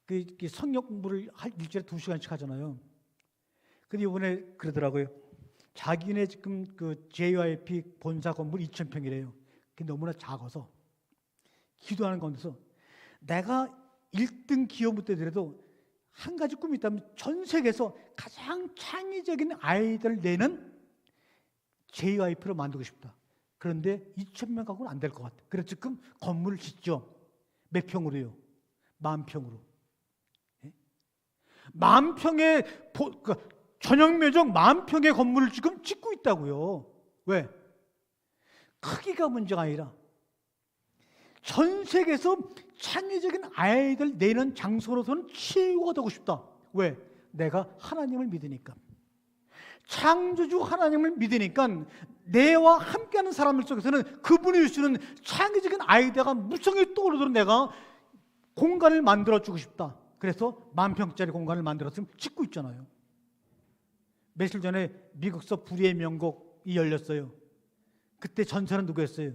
S1: 그 성역 공부를 일주일에 2시간씩 하잖아요. 근데 이번에 그러더라고요. 자기네 지금 그 JYP 본사 건물 2,000평이래요. 그게 너무나 작아서 기도하는 가운데서 내가 1등 기업 못 되더라도 한 가지 꿈이 있다면 전 세계에서 가장 창의적인 아이디어를 내는 JYP로 만들고 싶다. 그런데 2,000명 갖고는 안 될 것 같아. 그래서 지금 건물을 짓죠. 몇 평으로요? 10,000평으로. 10,000평의 전용 면적 10,000평의 건물을 지금 짓고 있다고요. 왜? 크기가 문제가 아니라 전 세계에서 창의적인 아이들 내는 장소로서는 최고가 되고 싶다. 왜? 내가 하나님을 믿으니까. 창조주 하나님을 믿으니까 내와 함께하는 사람들 속에서는 그분이 주시는 창의적인 아이디어가 무성히 떠오르도록 내가 공간을 만들어주고 싶다. 그래서 10,000평짜리 공간을 만들었으면 짓고 있잖아요. 며칠 전에 미국서 불의의 명곡이 열렸어요. 그때 전사는 누구였어요?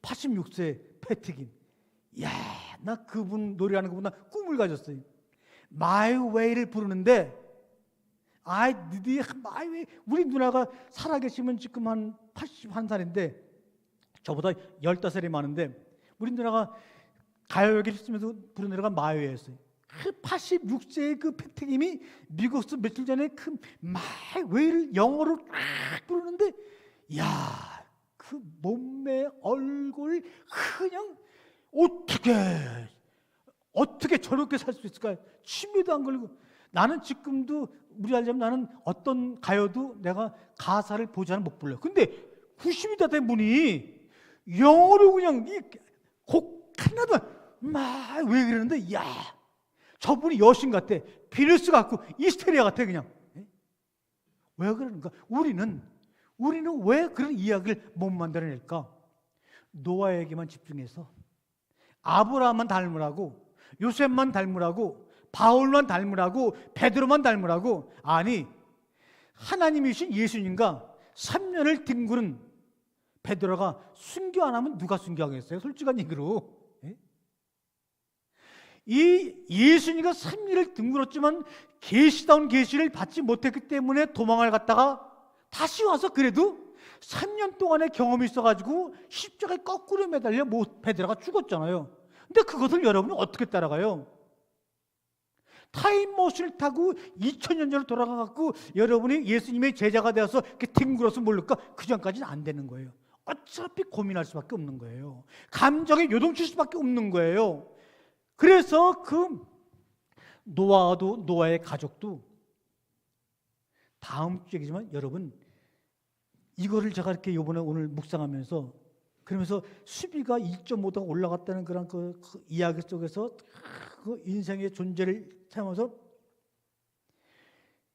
S1: 86세 패티김. 이야, 나 그분 노래하는 것보다 꿈을 가졌어요. My Way를 부르는데 I need my way. 우리 누나가 살아계시면 지금 한 81살인데 저보다 15살이 많은데 우리 누나가 가요계를 쓰면서 부르는 노래가 My Way였어요. 그 86세의 그 패티김이 미국에서 며칠 전에 그 My Way를 영어로 쫙 부르는데 야, 그 몸매 얼굴 그냥 어떻게 저렇게 살 수 있을까? 취미도 안 걸리고. 나는 지금도 우리 알자면 나는 어떤 가요도 내가 가사를 보지 않으면 못 불러요. 근데 90이 다 된 분이 영어로 그냥 이 곡 하나도 막 왜 그러는데 야, 저분이 여신 같아. 비너스 같고 이스테리아 같아 그냥. 왜 그러는가? 우리는 왜 그런 이야기를 못 만들어낼까? 노아에게만 집중해서 아브라함만 닮으라고, 요셉만 닮으라고, 바울만 닮으라고, 베드로만 닮으라고. 아니, 하나님이신 예수님과 3년을 뒹구른 베드로가 순교 안 하면 누가 순교하겠어요? 솔직한 얘기로. 이 예수님과 3년을 뒹굴었지만 계시다운 계시를 받지 못했기 때문에 도망을 갔다가 다시 와서 그래도 3년 동안의 경험이 있어가지고 십자가에 거꾸로 매달려 베드로가 죽었잖아요. 근데 그것을 여러분이 어떻게 따라가요? 타임머신을 타고 2000년 전으로 돌아가갖고 여러분이 예수님의 제자가 되어서 이렇게 뒹굴어서 모를까? 그 전까지는 안 되는 거예요. 어차피 고민할 수밖에 없는 거예요. 감정에 요동칠 수밖에 없는 거예요. 그래서 그 노아의 가족도 다음 주 얘기지만 여러분 이거를 제가 이렇게 이번에 오늘 묵상하면서 그러면서 수비가 2.5도가 올라갔다는 그런 그 이야기 속에서 그 인생의 존재를 생각하면서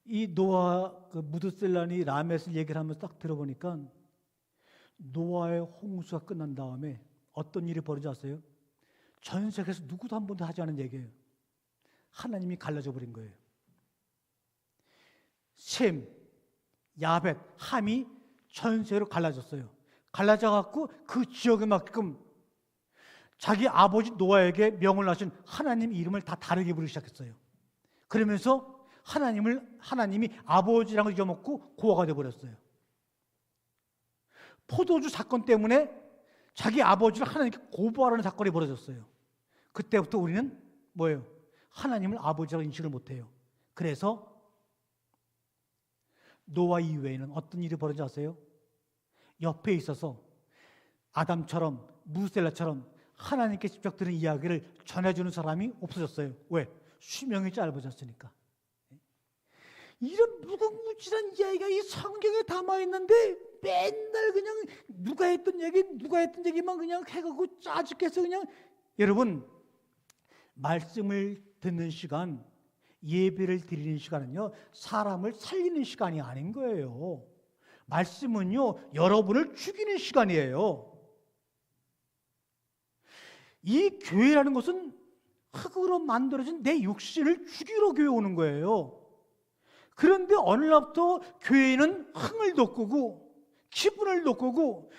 S1: 이 노아 그 무드셀란이 라멧을 얘기를 하면서 딱 들어보니까 노아의 홍수가 끝난 다음에 어떤 일이 벌어졌어요? 전 세계에서 누구도 한 번도 하지 않은 얘기예요. 하나님이 갈라져 버린 거예요. 셈, 야벳, 함이 전 세계로 갈라졌어요. 갈라져 갖고 그 지역에 맞게끔 자기 아버지 노아에게 명을 하신 하나님 이름을 다 다르게 부르기 시작했어요. 그러면서 하나님이 아버지라고 잊어먹고 고아가 되어버렸어요. 포도주 사건 때문에 자기 아버지를 하나님께 고발하는 사건이 벌어졌어요. 그때부터 우리는 뭐예요? 하나님을 아버지라고 인식을 못해요. 그래서 노아 이후에는 어떤 일이 벌어지 아세요? 옆에 있어서 아담처럼 무드셀라처럼 하나님께 직접 들은 이야기를 전해주는 사람이 없어졌어요. 왜? 수명이 짧아졌으니까. 이런 무궁무진한 이야기가 이 성경에 담아있는데 맨날 그냥 누가 했던 얘기만 그냥 해가고 짜증해서 그냥. 여러분, 말씀을 듣는 시간, 예배를 드리는 시간은요, 사람을 살리는 시간이 아닌 거예요. 말씀은요, 여러분을 죽이는 시간이에요. 이 교회라는 것은 흙으로 만들어진 내 육신을 죽이러 교회 오는 거예요. 그런데 어느 날부터 교회는 흥을 돋구고 기분을 돋구고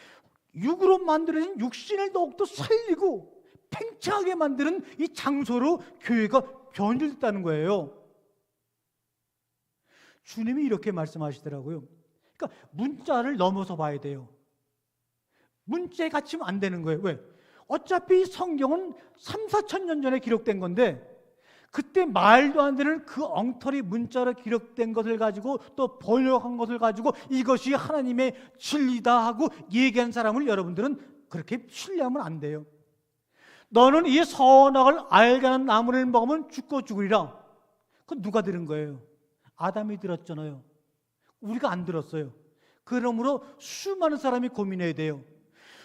S1: 육으로 만들어진 육신을 더욱더 살리고 팽창하게 만드는 이 장소로 교회가 변질됐다는 거예요. 주님이 이렇게 말씀하시더라고요. 그러니까 문자를 넘어서 봐야 돼요. 문자에 갇히면 안 되는 거예요. 왜? 어차피 성경은 3, 4천 년 전에 기록된 건데 그때 말도 안 되는 그 엉터리 문자로 기록된 것을 가지고 또 번역한 것을 가지고 이것이 하나님의 진리다 하고 얘기한 사람을 여러분들은 그렇게 신뢰하면 안 돼요. 너는 이 선악을 알게 하는 나무를 먹으면 죽고 죽으리라. 그건 누가 들은 거예요? 아담이 들었잖아요. 우리가 안 들었어요. 그러므로 수많은 사람이 고민해야 돼요.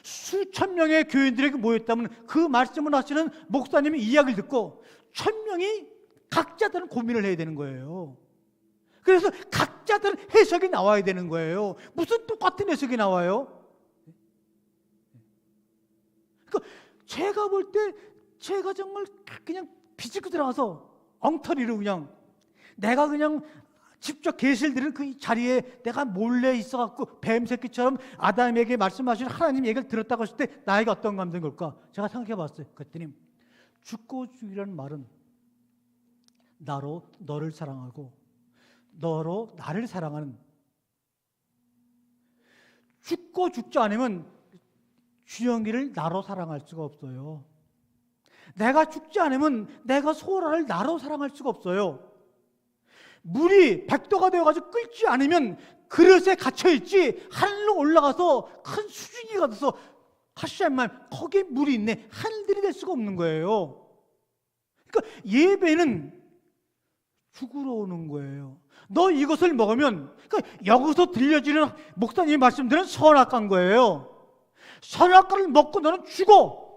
S1: 수천 명의 교인들에게 모였다면 그 말씀을 하시는 목사님의 이야기를 듣고 1000명이 각자다른 고민을 해야 되는 거예요. 그래서 각자다른 해석이 나와야 되는 거예요. 무슨 똑같은 해석이 나와요? 그러니까 제가 볼 때 제가 정말 그냥 비집고 들어가서 엉터리로 그냥 내가 그냥 직접 계시를 드리는 그 자리에 내가 몰래 있어갖고 뱀새끼처럼 아담에게 말씀하신 하나님 얘기를 들었다고 했을 때 나에게 어떤 감정이 걸까? 제가 생각해 봤어요. 그랬더니 죽고 죽이라는 말은 나로 너를 사랑하고 너로 나를 사랑하는, 죽고 죽지 않으면 주영이를 나로 사랑할 수가 없어요. 내가 죽지 않으면 내가 소라를 나로 사랑할 수가 없어요. 물이 100도가 되어가지고 끓지 않으면 그릇에 갇혀있지 하늘로 올라가서 큰 수증기가 돼서 하시만 거기에 물이 있네 하늘들이 될 수가 없는 거예요. 그러니까 예배는 죽으러 오는 거예요. 너 이것을 먹으면, 그러니까 여기서 들려지는 목사님이 말씀드린 선악과인 거예요. 선악과를 먹고 너는 죽어.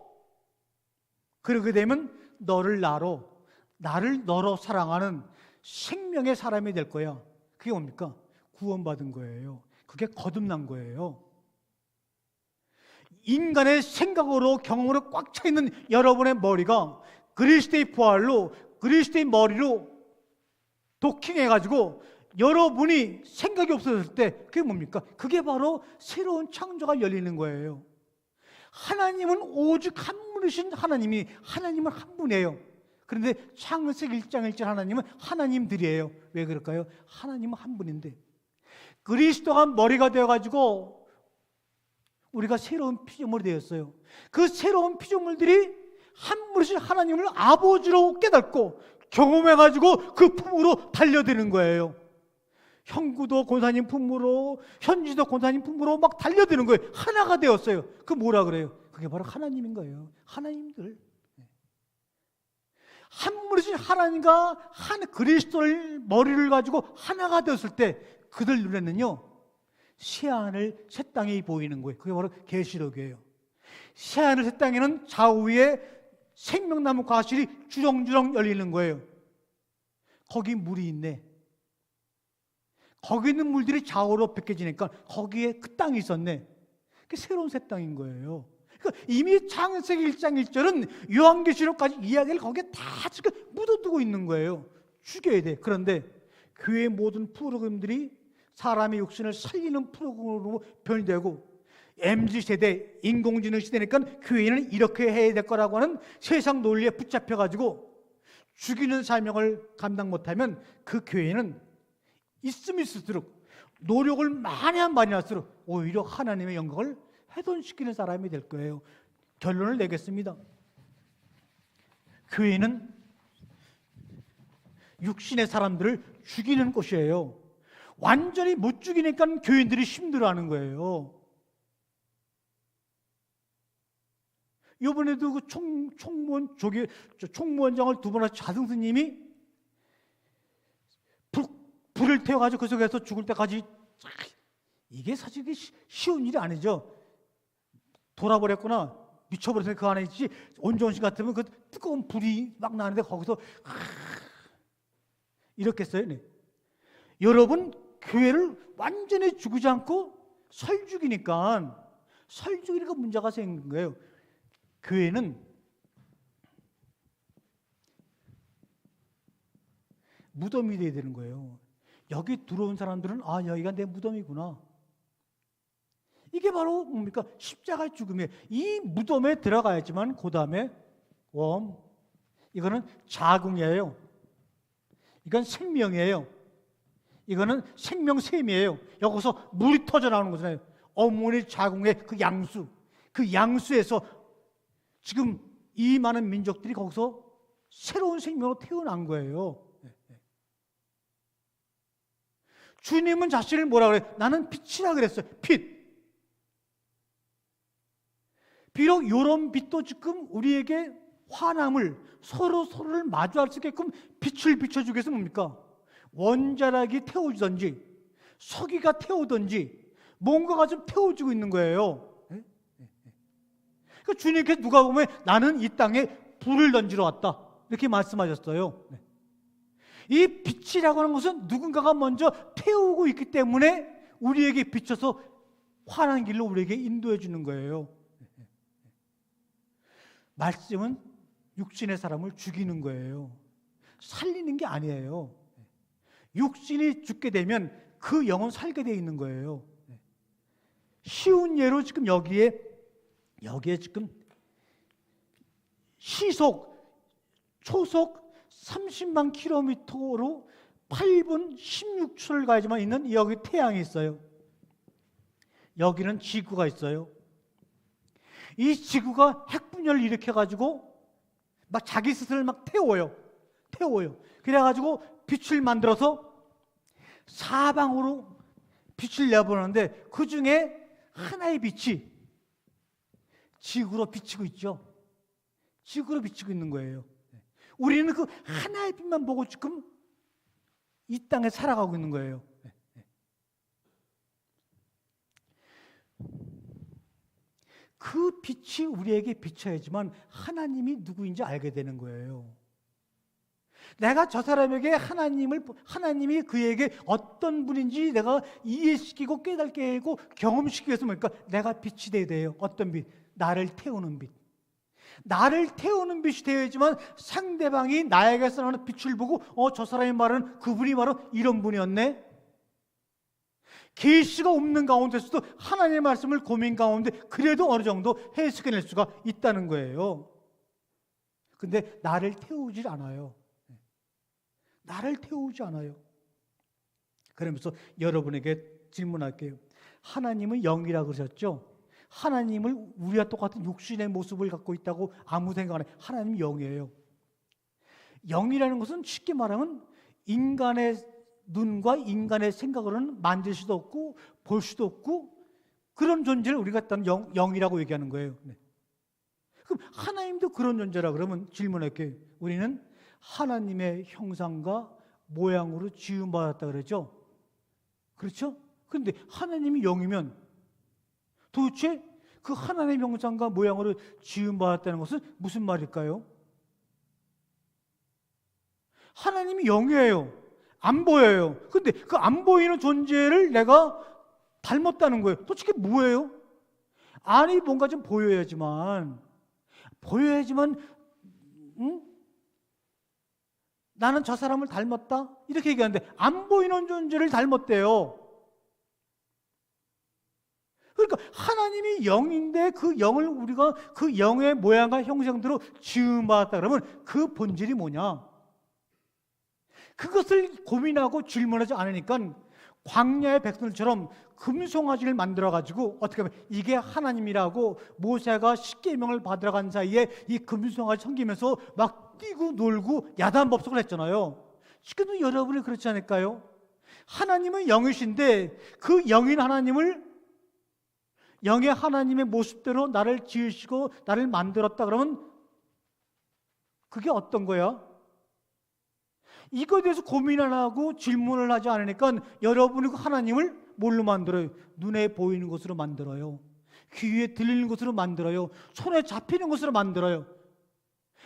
S1: 그렇게 되면 너를 나로, 나를 너로 사랑하는 생명의 사람이 될 거야. 그게 뭡니까? 구원받은 거예요. 그게 거듭난 거예요. 인간의 생각으로 경험으로 꽉 차 있는 여러분의 머리가 그리스도의 부활로, 그리스도의 머리로 도킹해가지고 여러분이 생각이 없어졌을 때 그게 뭡니까? 그게 바로 새로운 창조가 열리는 거예요. 하나님은 오직 한 분이신 하나님이, 하나님은 한 분이에요. 그런데 창세기 1장 1절 하나님은 하나님들이에요. 왜 그럴까요? 하나님은 한 분인데 그리스도가 머리가 되어가지고 우리가 새로운 피조물이 되었어요. 그 새로운 피조물들이 한 분이신 하나님을 아버지로 깨닫고 경험해가지고 그 품으로 달려드는 거예요. 형구도 권사님 품으로, 현지도 권사님 품으로 막 달려드는 거예요. 하나가 되었어요. 그 뭐라 그래요? 그게 바로 하나님인 거예요. 하나님들. 한 분이신 하나님과 한 그리스도를 머리를 가지고 하나가 되었을 때 그들 눈에는요 새하늘 새 땅이 보이는 거예요. 그게 바로 계시록이에요. 새하늘 새 땅에는 좌우에 생명나무 과실이 주렁주렁 열리는 거예요. 거기 물이 있네. 거기 있는 물들이 좌우로 벗겨지니까 거기에 그 땅이 있었네. 그게 새로운 새 땅인 거예요. 그러니까 이미 창세기 1장 1절은 요한계시록까지 이야기를 거기에 다 지금 묻어두고 있는 거예요. 죽여야 돼. 그런데 교회의 모든 프로그램들이 사람의 육신을 살리는 프로그램으로 변되고 MZ세대, 인공지능 시대니까 교회는 이렇게 해야 될 거라고 하는 세상 논리에 붙잡혀가지고 죽이는 사명을 감당 못하면 그 교회는 있으면 있을수록 노력을 많이 하면 많이 할수록 오히려 하나님의 영광을 훼손시키는 사람이 될 거예요. 결론을 내겠습니다. 교회는 육신의 사람들을 죽이는 곳이에요. 완전히 못 죽이니까 교인들이 힘들어하는 거예요. 이번에도 그 총무원장을 두 번 하신 자승스님이 불을 태워가지고 그 속에서 죽을 때까지 이게 사실 쉬운 일이 아니죠. 돌아버렸구나, 미쳐버려서 그 안에 있지. 온전시 같으면 그 뜨거운 불이 막 나는데 거기서 이렇겠어요? 네. 여러분, 교회를 완전히 죽이지 않고 설죽이니까 문제가 생긴 거예요. 교회는 무덤이 돼야 되는 거예요. 여기 들어온 사람들은 여기가 내 무덤이구나. 이게 바로 뭡니까? 십자가의 죽음이에요. 이 무덤에 들어가야지만 그 다음에 이거는 자궁이에요. 이건 생명이에요. 이거는 생명샘이에요. 여기서 물이 터져 나오는 거잖아요. 어머니 자궁의 그 양수에서 지금 이 많은 민족들이 거기서 새로운 생명으로 태어난 거예요. 주님은 자신을 뭐라 그래요? 나는 빛이라 그랬어요. 빛. 비록 이런 빛도 지금 우리에게 환함을, 서로를 마주할 수 있게끔 빛을 비춰주기 위해서 뭡니까? 원자력이 태워주든지 서기가 태우든지 뭔가가 좀 태워주고 있는 거예요. 그러니까 주님께서 누가 보면 나는 이 땅에 불을 던지러 왔다 이렇게 말씀하셨어요. 이 빛이라고 하는 것은 누군가가 먼저 태우고 있기 때문에 우리에게 비춰서 환한 길로 우리에게 인도해 주는 거예요. 말씀은 육신의 사람을 죽이는 거예요. 살리는 게 아니에요. 육신이 죽게 되면 그 영은 살게 되어 있는 거예요. 쉬운 예로 지금 여기에 지금 초속 30만 킬로미터로 8분 16초를 가야지만 있는 여기 태양이 있어요. 여기는 지구가 있어요. 이 지구가 핵분열을 일으켜가지고 막 자기 스스로를 막 태워요. 그래가지고 빛을 만들어서 사방으로 빛을 내보내는데 그 중에 하나의 빛이 지구로 비치고 있죠. 지구로 비치고 있는 거예요. 우리는 그 하나의 빛만 보고 지금 이 땅에 살아가고 있는 거예요. 그 빛이 우리에게 비춰야지만 하나님이 누구인지 알게 되는 거예요. 내가 저 사람에게 하나님이 그에게 어떤 분인지 내가 이해시키고 깨닫게 하고 경험시키기 위해서 뭡니까? 내가 빛이 되어야 돼요. 어떤 빛? 나를 태우는 빛. 나를 태우는 빛이 되어야지만 상대방이 나에게서 나오는 빛을 보고 저 사람이 말하는 그분이 바로 이런 분이었네. 계시가 없는 가운데서도 하나님의 말씀을 고민 가운데 그래도 어느 정도 해석해낼 수가 있다는 거예요. 근데 나를 태우질 않아요. 그러면서 여러분에게 질문할게요. 하나님은 영이라고 그러셨죠? 하나님을 우리와 똑같은 육신의 모습을 갖고 있다고 아무 생각 안 해요. 하나님은 영이에요. 영이라는 것은 쉽게 말하면 인간의 눈과 인간의 생각으로는 만질 수도 없고 볼 수도 없고 그런 존재를 우리가 일단 영이라고 얘기하는 거예요. 그럼 하나님도 그런 존재라 그러면 질문할게요. 우리는 하나님의 형상과 모양으로 지음받았다 그러죠? 그렇죠? 그런데 하나님이 영이면 도대체 그 하나님의 형상과 모양으로 지음받았다는 것은 무슨 말일까요? 하나님이 영이에요. 안 보여요. 근데 그 안 보이는 존재를 내가 닮았다는 거예요. 도대체 뭐예요? 아니 뭔가 좀 보여야지만 나는 저 사람을 닮았다 이렇게 얘기하는데 안 보이는 존재를 닮았대요. 그러니까 하나님이 영인데 그 영을 우리가 그 영의 모양과 형상대로 지음받았다 그러면 그 본질이 뭐냐? 그것을 고민하고 질문하지 않으니까 광야의 백성들처럼 금송아지를 만들어가지고 어떻게 하면 이게 하나님이라고 모세가 십계명을 받으러 간 사이에 이 금송아지 섬기면서 막 뛰고 놀고 야단법석을 했잖아요. 지금도 여러분이 그렇지 않을까요? 하나님은 영이신데 그 영인 하나님을 영의 하나님의 모습대로 나를 지으시고 나를 만들었다 그러면 그게 어떤 거야? 이거에 대해서 고민 안 하고 질문을 하지 않으니까 여러분이 그 하나님을 뭘로 만들어요? 눈에 보이는 것으로 만들어요. 귀에 들리는 것으로 만들어요. 손에 잡히는 것으로 만들어요.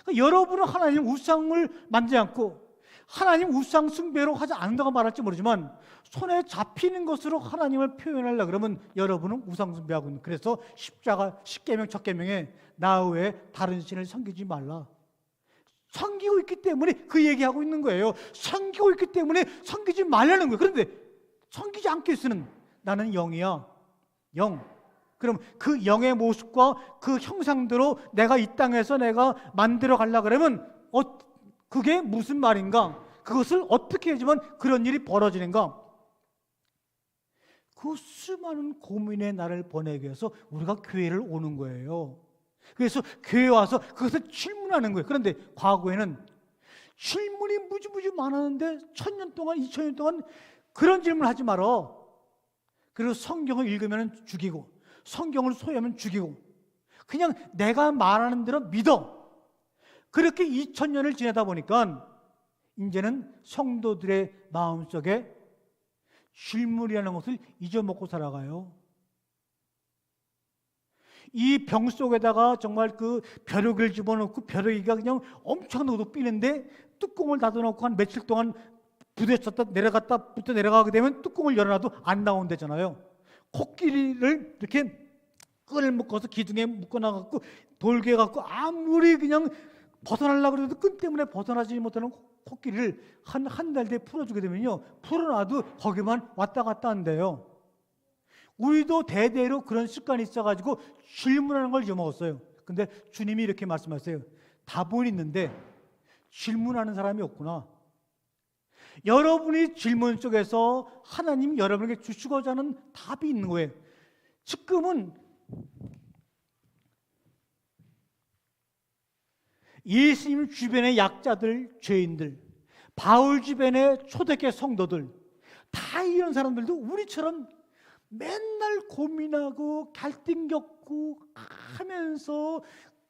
S1: 그러니까 여러분은 하나님 우상을 만지지 않고 하나님 우상 숭배로 하지 않는다고 말할지 모르지만 손에 잡히는 것으로 하나님을 표현하려고 그러면 여러분은 우상 숭배하고 있는. 그래서 십자가 10계명 첫 계명에 나 외에 다른 신을 섬기지 말라. 섬기고 있기 때문에 그 얘기하고 있는 거예요. 섬기고 있기 때문에 섬기지 말라는 거예요. 그런데 섬기지 않기 위해서는 나는 영이야. 영. 그럼 그 영의 모습과 그 형상대로 내가 이 땅에서 내가 만들어 가려고 그러면 그게 무슨 말인가? 그것을 어떻게 해야지만 그런 일이 벌어지는가? 그 수많은 고민의 나를 보내기 위해서 우리가 교회를 오는 거예요. 그래서 교회에 와서 그것을 질문하는 거예요. 그런데 과거에는 질문이 무지무지 많았는데 1000년 동안 2000년 동안 그런 질문을 하지 말아. 그리고 성경을 읽으면 죽이고 성경을 소유하면 죽이고 그냥 내가 말하는 대로 믿어. 그렇게 2000년을 지내다 보니까 이제는 성도들의 마음속에 질문이라는 것을 잊어먹고 살아가요. 이 병 속에다가 정말 그 벼룩을 집어넣고 벼룩이가 그냥 엄청 녹도 삐는데 뚜껑을 닫아놓고 한 며칠 동안 부딪혔다 내려갔다 붙어 내려가게 되면 뚜껑을 열어놔도 안 나온다잖아요. 코끼리를 이렇게 끈을 묶어서 기둥에 묶어놔갖고 돌게 해갖고 아무리 그냥 벗어나려고 해도 끈 때문에 벗어나지 못하는 코끼리를 한 달 뒤에 풀어주게 되면요, 풀어놔도 거기만 왔다 갔다 한대요. 우리도 대대로 그런 습관이 있어가지고 질문하는 걸 잊어먹었어요. 근데 주님이 이렇게 말씀하세요. 답은 있는데 질문하는 사람이 없구나. 여러분이 질문 속에서 하나님 여러분에게 주시고자 하는 답이 있는 거예요. 지금은 예수님 주변의 약자들, 죄인들, 바울 주변의 초대교회 성도들, 다 이런 사람들도 우리처럼 맨날 고민하고 갈등 겪고 하면서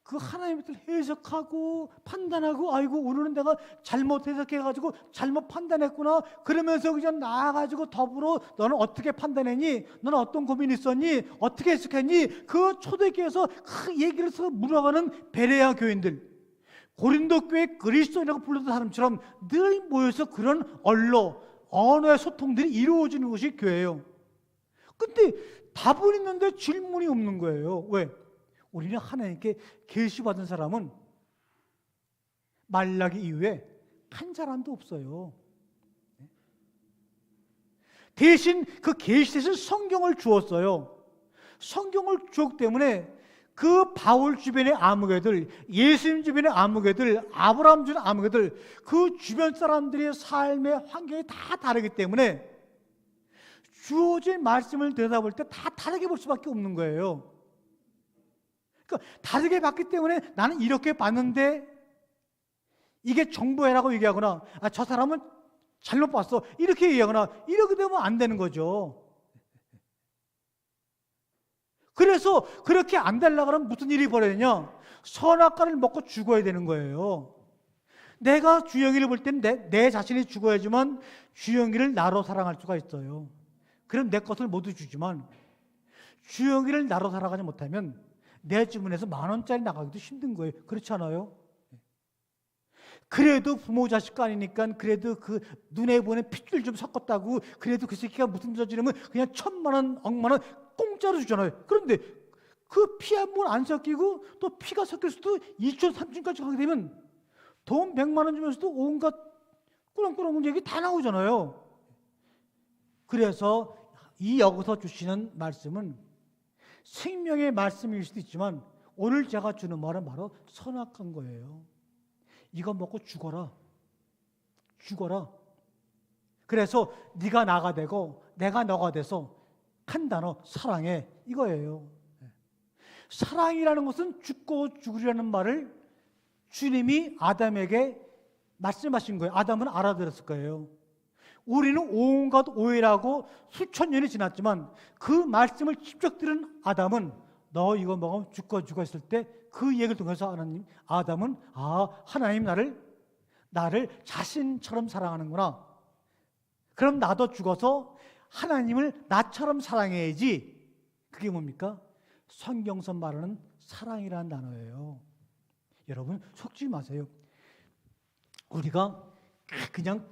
S1: 그 하나님의 뜻을 해석하고 판단하고, 아이고 오늘은 내가 잘못 해석해가지고 잘못 판단했구나, 그러면서 그냥 나와가지고 더불어 너는 어떻게 판단했니? 너는 어떤 고민이 있었니? 어떻게 해석했니? 그 초대교회에서 그 얘기를 서로 물어가는 베레아 교인들, 고린도 교회 그리스도인이라고 불렀던 사람처럼 늘 모여서 그런 언어의 소통들이 이루어지는 것이 교회예요. 근데 답은 있는데 질문이 없는 거예요. 왜? 우리는 하나님께 계시받은 사람은 말라기 이후에 한 사람도 없어요. 대신 그 계시 대신 성경을 주었어요. 성경을 주었기 때문에 그 바울 주변의 아무개들, 예수님 주변의 아무개들, 아브라함 주변의 아무개들, 그 주변 사람들의 삶의 환경이 다 다르기 때문에 주어진 말씀을 들여다볼 때 다 다르게 볼 수밖에 없는 거예요. 그러니까 다르게 봤기 때문에 나는 이렇게 봤는데 이게 정보해라고 얘기하거나, 저 사람은 잘못 봤어 이렇게 얘기하거나, 이렇게 되면 안 되는 거죠. 그래서 그렇게 안 되려고 하면 무슨 일이 벌어지냐? 선악과를 먹고 죽어야 되는 거예요. 내가 주영이를 볼 때는 내 자신이 죽어야지만 주영이를 나로 사랑할 수가 있어요. 그럼 내 것을 모두 주지만 주영이를 나로 살아가지 못하면 내 주문에서 10,000원짜리 나가기도 힘든 거예요. 그렇지 않아요? 그래도 부모 자식 간이니까 그래도 그 눈에 보이는 핏줄 좀 섞었다고 그래도 그 새끼가 무슨 저지르면 그냥 1,000,000원, 억만원 공짜로 주잖아요. 그런데 그 피 한 번 안 섞이고 또 피가 섞일 수도 2촌, 3촌까지 가게 되면 돈 100만 원 주면서도 온갖 꾸렁꾸렁 얘기 다 나오잖아요. 그래서 이 여기서 주시는 말씀은 생명의 말씀일 수도 있지만 오늘 제가 주는 말은 바로 선악한 거예요. 이거 먹고 죽어라. 죽어라. 그래서 네가 나가 되고 내가 너가 돼서 한 단어, 사랑해, 이거예요. 사랑이라는 것은 죽고 죽으려는 말을 주님이 아담에게 말씀하신 거예요. 아담은 알아들었을 거예요. 우리는 온갖 오해라고 수천 년이 지났지만 그 말씀을 직접 들은 아담은 너 이거 먹으면 죽고 했을 때 그 얘기를 통해서 아담은 하나님 나를 자신처럼 사랑하는구나. 그럼 나도 죽어서 하나님을 나처럼 사랑해야지. 그게 뭡니까? 성경서 말하는 사랑이라는 단어예요. 여러분 속지 마세요. 우리가 그냥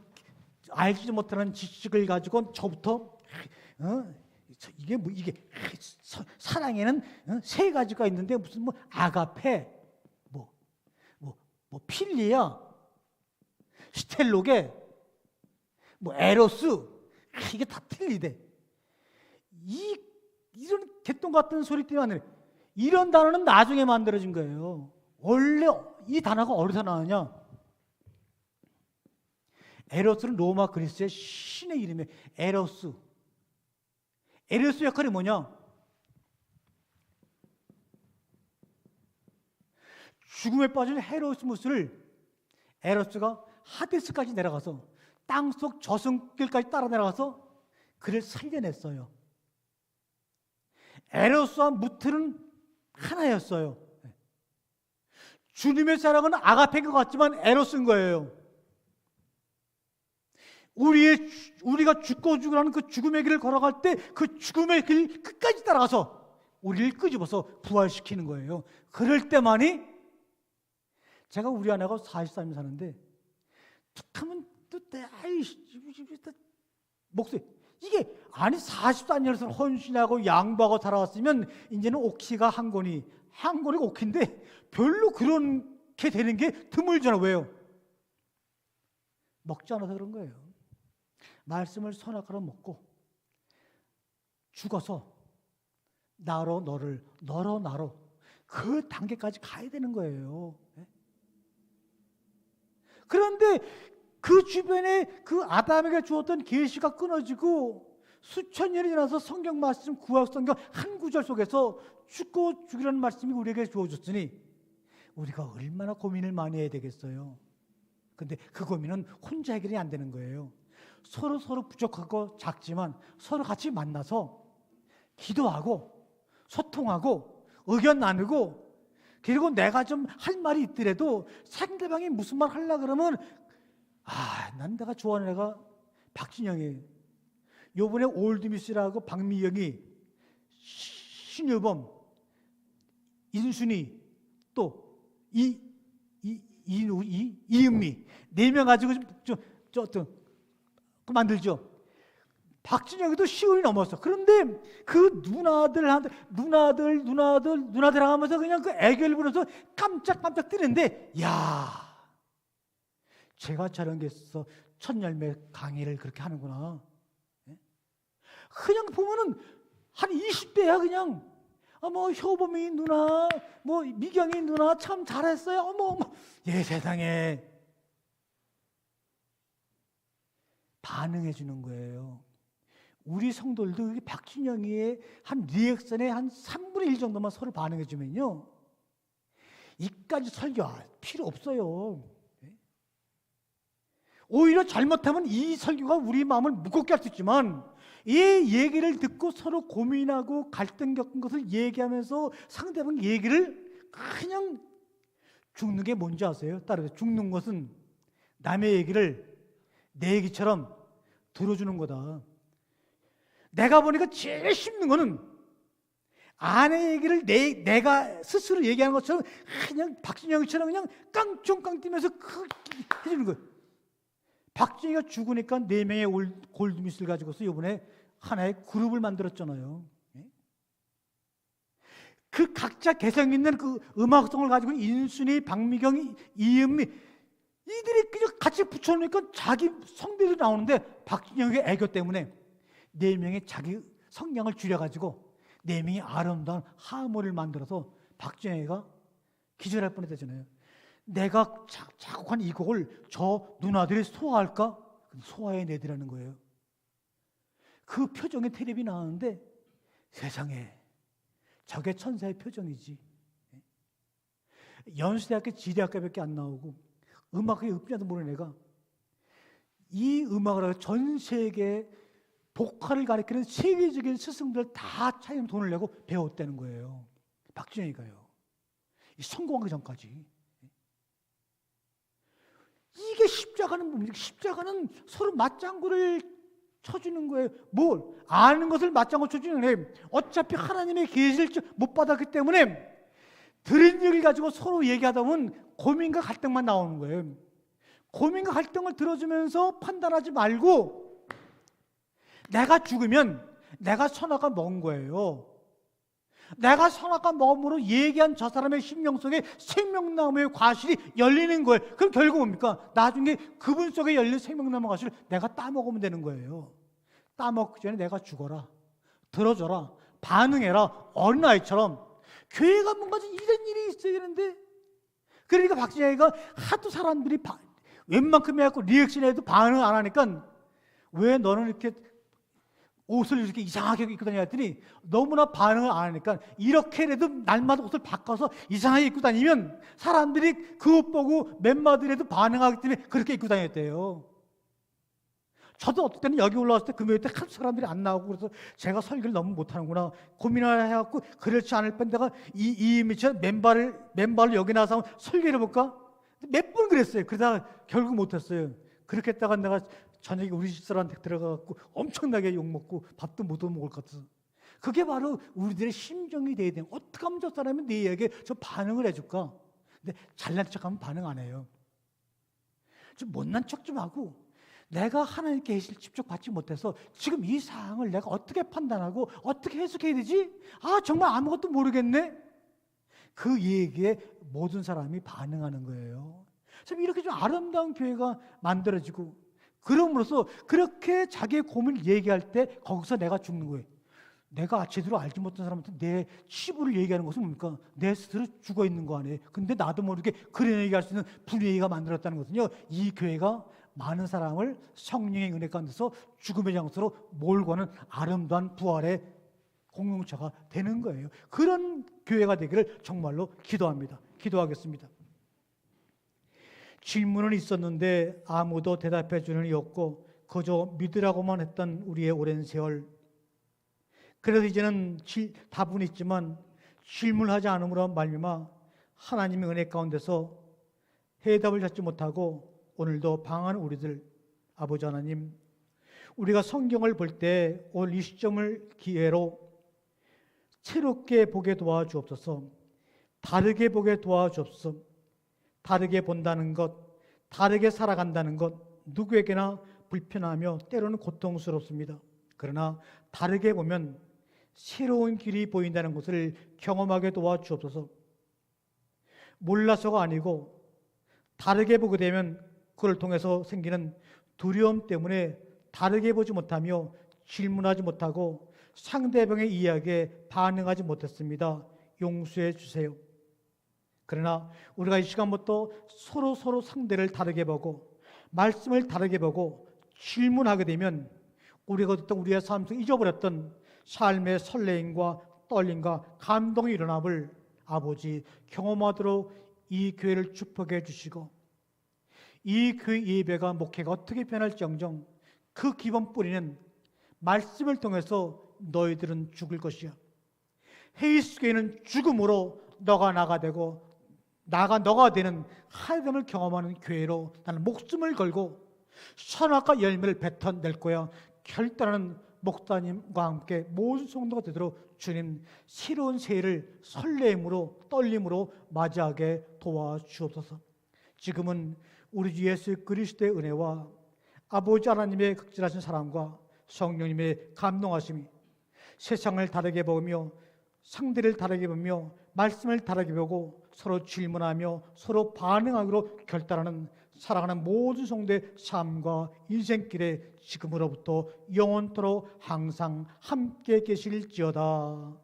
S1: 알지도 못하는 지식을 가지고 저부터 이게 사랑에는 세 가지가 있는데 무슨 뭐 아가페, 뭐 필리아, 스텔로게, 뭐 에로스, 이게 다 틀리대. 이런 개똥 같은 소리 때문에 이런 단어는 나중에 만들어진 거예요. 원래 이 단어가 어디서 나왔냐? 에로스는 로마 그리스의 신의 이름이에요. 에로스. 에로스 역할이 뭐냐? 죽음에 빠진 헤로스무스를 에로스가 하데스까지 내려가서 땅속 저승길까지 따라 내려가서 그를 살려냈어요. 에로스와 무트는 하나였어요. 주님의 사랑은 아가페인 것 같지만 에로스인 거예요. 우리가 죽고 죽으라는 그 죽음의 길을 걸어갈 때 그 죽음의 길 끝까지 따라가서 우리를 끄집어서 부활시키는 거예요. 그럴 때만이 제가 우리 아내가 43년 사는데 툭하면 또 목소리 이게 아니 44년을 헌신하고 양보하고 살아왔으면 이제는 옥시가 한 권이 옥인데 별로 그렇게 되는 게 드물잖아. 왜요? 먹지 않아서 그런 거예요. 말씀을 선악과로 먹고 죽어서 나로 너를 너로 나로 그 단계까지 가야 되는 거예요. 그런데 그 주변에 그 아담에게 주었던 계시가 끊어지고 수천 년이 지나서 성경 말씀 구약 성경 한 구절 속에서 죽고 죽이라는 말씀이 우리에게 주어졌으니 우리가 얼마나 고민을 많이 해야 되겠어요. 근데 그 고민은 혼자 해결이 안 되는 거예요. 서로 부족하고 작지만 서로 같이 만나서 기도하고 소통하고 의견 나누고 그리고 내가 좀 할 말이 있더라도 상대방이 무슨 말 하려고 그러면 난 내가 좋아하는 애가 박진영이에요. 요번에 올드미스라고 박미영이 신유범 인순이 또 이은미 4명 가지고 만들죠. 박진영이도 10원이 넘었어. 그런데 그 누나들 하면서 그냥 그 애교를 부려서 깜짝깜짝 뜨는데 제가 저런 게 있어서 첫 열매 강의를 그렇게 하는구나. 그냥 보면은 한 20대야 그냥 뭐 효범이 누나 뭐 미경이 누나 참 잘했어요. 어머 세상에 반응해 주는 거예요. 우리 성도들도 박진영이의 한 리액션의 한 3분의 1 정도만 서로 반응해 주면요 이까지 설교 필요 없어요. 오히려 잘못하면 이 설교가 우리 마음을 무겁게 할 수 있지만 이 얘기를 듣고 서로 고민하고 갈등 겪은 것을 얘기하면서 상대방 얘기를 그냥 죽는 게 뭔지 아세요? 따라서 죽는 것은 남의 얘기를 내 얘기처럼 들어주는 거다. 내가 보니까 제일 힘든 거는 아내 얘기를 내가 스스로 얘기하는 것처럼 그냥 박진영이처럼 그냥 깡총깡 뛰면서 해주는 거예요. 박진영이가 죽으니까 4명의 골드미스를 가지고서 이번에 하나의 그룹을 만들었잖아요. 그 각자 개성 있는 그 음악성을 가지고 인순이, 박미경이, 이은미 이들이 그냥 같이 붙여놓으니까 자기 성대도 나오는데 박진영의 애교 때문에 4명의 자기 성량을 줄여가지고 4명이 아름다운 하모니를 만들어서 박진영이가 기절할 뻔했잖아요. 내가 작곡한 이 곡을 저 누나들이 소화할까? 소화해내더라는 거예요. 그 표정의 텔레비 나왔는데 세상에 저게 천사의 표정이지. 연수대학교 지리학과밖에 안 나오고 음악의 읍자도 모르는 애가 이 음악을 하고 전 세계 보컬을 가리키는 세계적인 스승들 다 차이는 돈을 내고 배웠다는 거예요. 박진영이가요. 성공하기 전까지. 이게 십자가는 뭡니까? 십자가는 서로 맞장구를 쳐주는 거예요. 뭘? 아는 것을 맞장구 쳐주는 거예요. 어차피 하나님의 계시를 못 받았기 때문에 들은 얘기를 가지고 서로 얘기하다 보면 고민과 갈등만 나오는 거예요. 고민과 갈등을 들어주면서 판단하지 말고 내가 죽으면 내가 선악과 먹은 거예요. 내가 선악과 먹음으로 얘기한 저 사람의 심령 속에 생명나무의 과실이 열리는 거예요. 그럼 결국 뭡니까? 나중에 그분 속에 열린 생명나무 과실을 내가 따먹으면 되는 거예요. 따먹기 전에 내가 죽어라, 들어줘라, 반응해라. 어린아이처럼 교회가 뭔가 이런 일이 있어야 되는데, 그러니까 박진영이가 하도 사람들이 웬만큼 해갖고 리액션해도 반응 안 하니까 왜 너는 이렇게 옷을 이렇게 이상하게 입고 다니냐 했더니 너무나 반응을 안 하니까 이렇게라도 날마다 옷을 바꿔서 이상하게 입고 다니면 사람들이 그 옷 보고 몇 마디라도 반응하기 때문에 그렇게 입고 다녔대요. 저도 어떨 때는 여기 올라왔을 때 금요일 때 한 사람들이 안 나오고 그래서 제가 설교를 너무 못하는구나 고민을 해갖고 그렇지 않을 뻔 내가 이 미션 맨발을 여기 나와서 설교를 해볼까? 몇 번 그랬어요. 그러다가 결국 못했어요. 그렇게 했다가 내가 저녁에 우리 집사람한테 들어가갖고 엄청나게 욕먹고 밥도 못 먹을 것 같아서. 그게 바로 우리들의 심정이 돼야 돼요. 어떻게 하면 저 사람이 내 이야기에 저 반응을 해줄까? 근데 잘난 척하면 반응 안 해요. 좀 못난 척 좀 하고 내가 하나님께 계시를 직접 받지 못해서 지금 이 상황을 내가 어떻게 판단하고 어떻게 해석해야 되지? 아 정말 아무것도 모르겠네. 그 얘기에 모든 사람이 반응하는 거예요. 참 이렇게 좀 아름다운 교회가 만들어지고 그럼으로써 그렇게 자기의 고민을 얘기할 때 거기서 내가 죽는 거예요. 내가 제대로 알지 못한 사람한테 내 치부를 얘기하는 것은 뭡니까? 내 스스로 죽어 있는 거 아니에요. 근데 나도 모르게 그런 얘기할 수 있는 분위기가 만들었다는 것은요, 이 교회가 많은 사람을 성령의 은혜 가운데서 죽음의 장소로 몰고 가는 아름다운 부활의 공동체가 되는 거예요. 그런 교회가 되기를 정말로 기도합니다. 기도하겠습니다. 질문은 있었는데 아무도 대답해 주는 이 없고 그저 믿으라고만 했던 우리의 오랜 세월, 그래서 이제는 답은 있지만 질문하지 않음으로 말미암아 하나님의 은혜 가운데서 해답을 찾지 못하고 오늘도 방황한 우리들, 아버지 하나님, 우리가 성경을 볼 때 오늘 이 시점을 기회로 새롭게 보게 도와주옵소서. 다르게 보게 도와주옵소서. 다르게 본다는 것, 다르게 살아간다는 것 누구에게나 불편하며 때로는 고통스럽습니다. 그러나 다르게 보면 새로운 길이 보인다는 것을 경험하게 도와주옵소서. 몰라서가 아니고 다르게 보게 되면 그걸 통해서 생기는 두려움 때문에 다르게 보지 못하며 질문하지 못하고 상대방의 이야기에 반응하지 못했습니다. 용서해 주세요. 그러나 우리가 이 시간부터 서로 상대를 다르게 보고 말씀을 다르게 보고 질문하게 되면 우리가 어떤 우리의 삶 속에 잊어버렸던 삶의 설레임과 떨림과 감동의 일어남을 아버지 경험하도록 이 교회를 축복해 주시고 이 교회 예배가 목회가 어떻게 변할지언정 그 기본 뿌리는 말씀을 통해서 너희들은 죽을 것이야. 헤이스교회는 죽음으로 너가 나가 되고 너가 되는 하나님을 경험하는 교회로 나는 목숨을 걸고 선악과 열매를 뱉어낼 거야. 결단하는 목사님과 함께 모든 성도가 되도록 주님 새로운 새해를 설렘으로 떨림으로 맞이하게 도와주옵소서. 지금은 우리 주 예수 그리스도의 은혜와 아버지 하나님의 극진하신 사랑과 성령님의 감동하심이 세상을 다르게 보며 상대를 다르게 보며 말씀을 다르게 보고 서로 질문하며 서로 반응하기로 결단하는 사랑하는 모든 성도의 삶과 인생길에 지금으로부터 영원토록 항상 함께 계실지어다.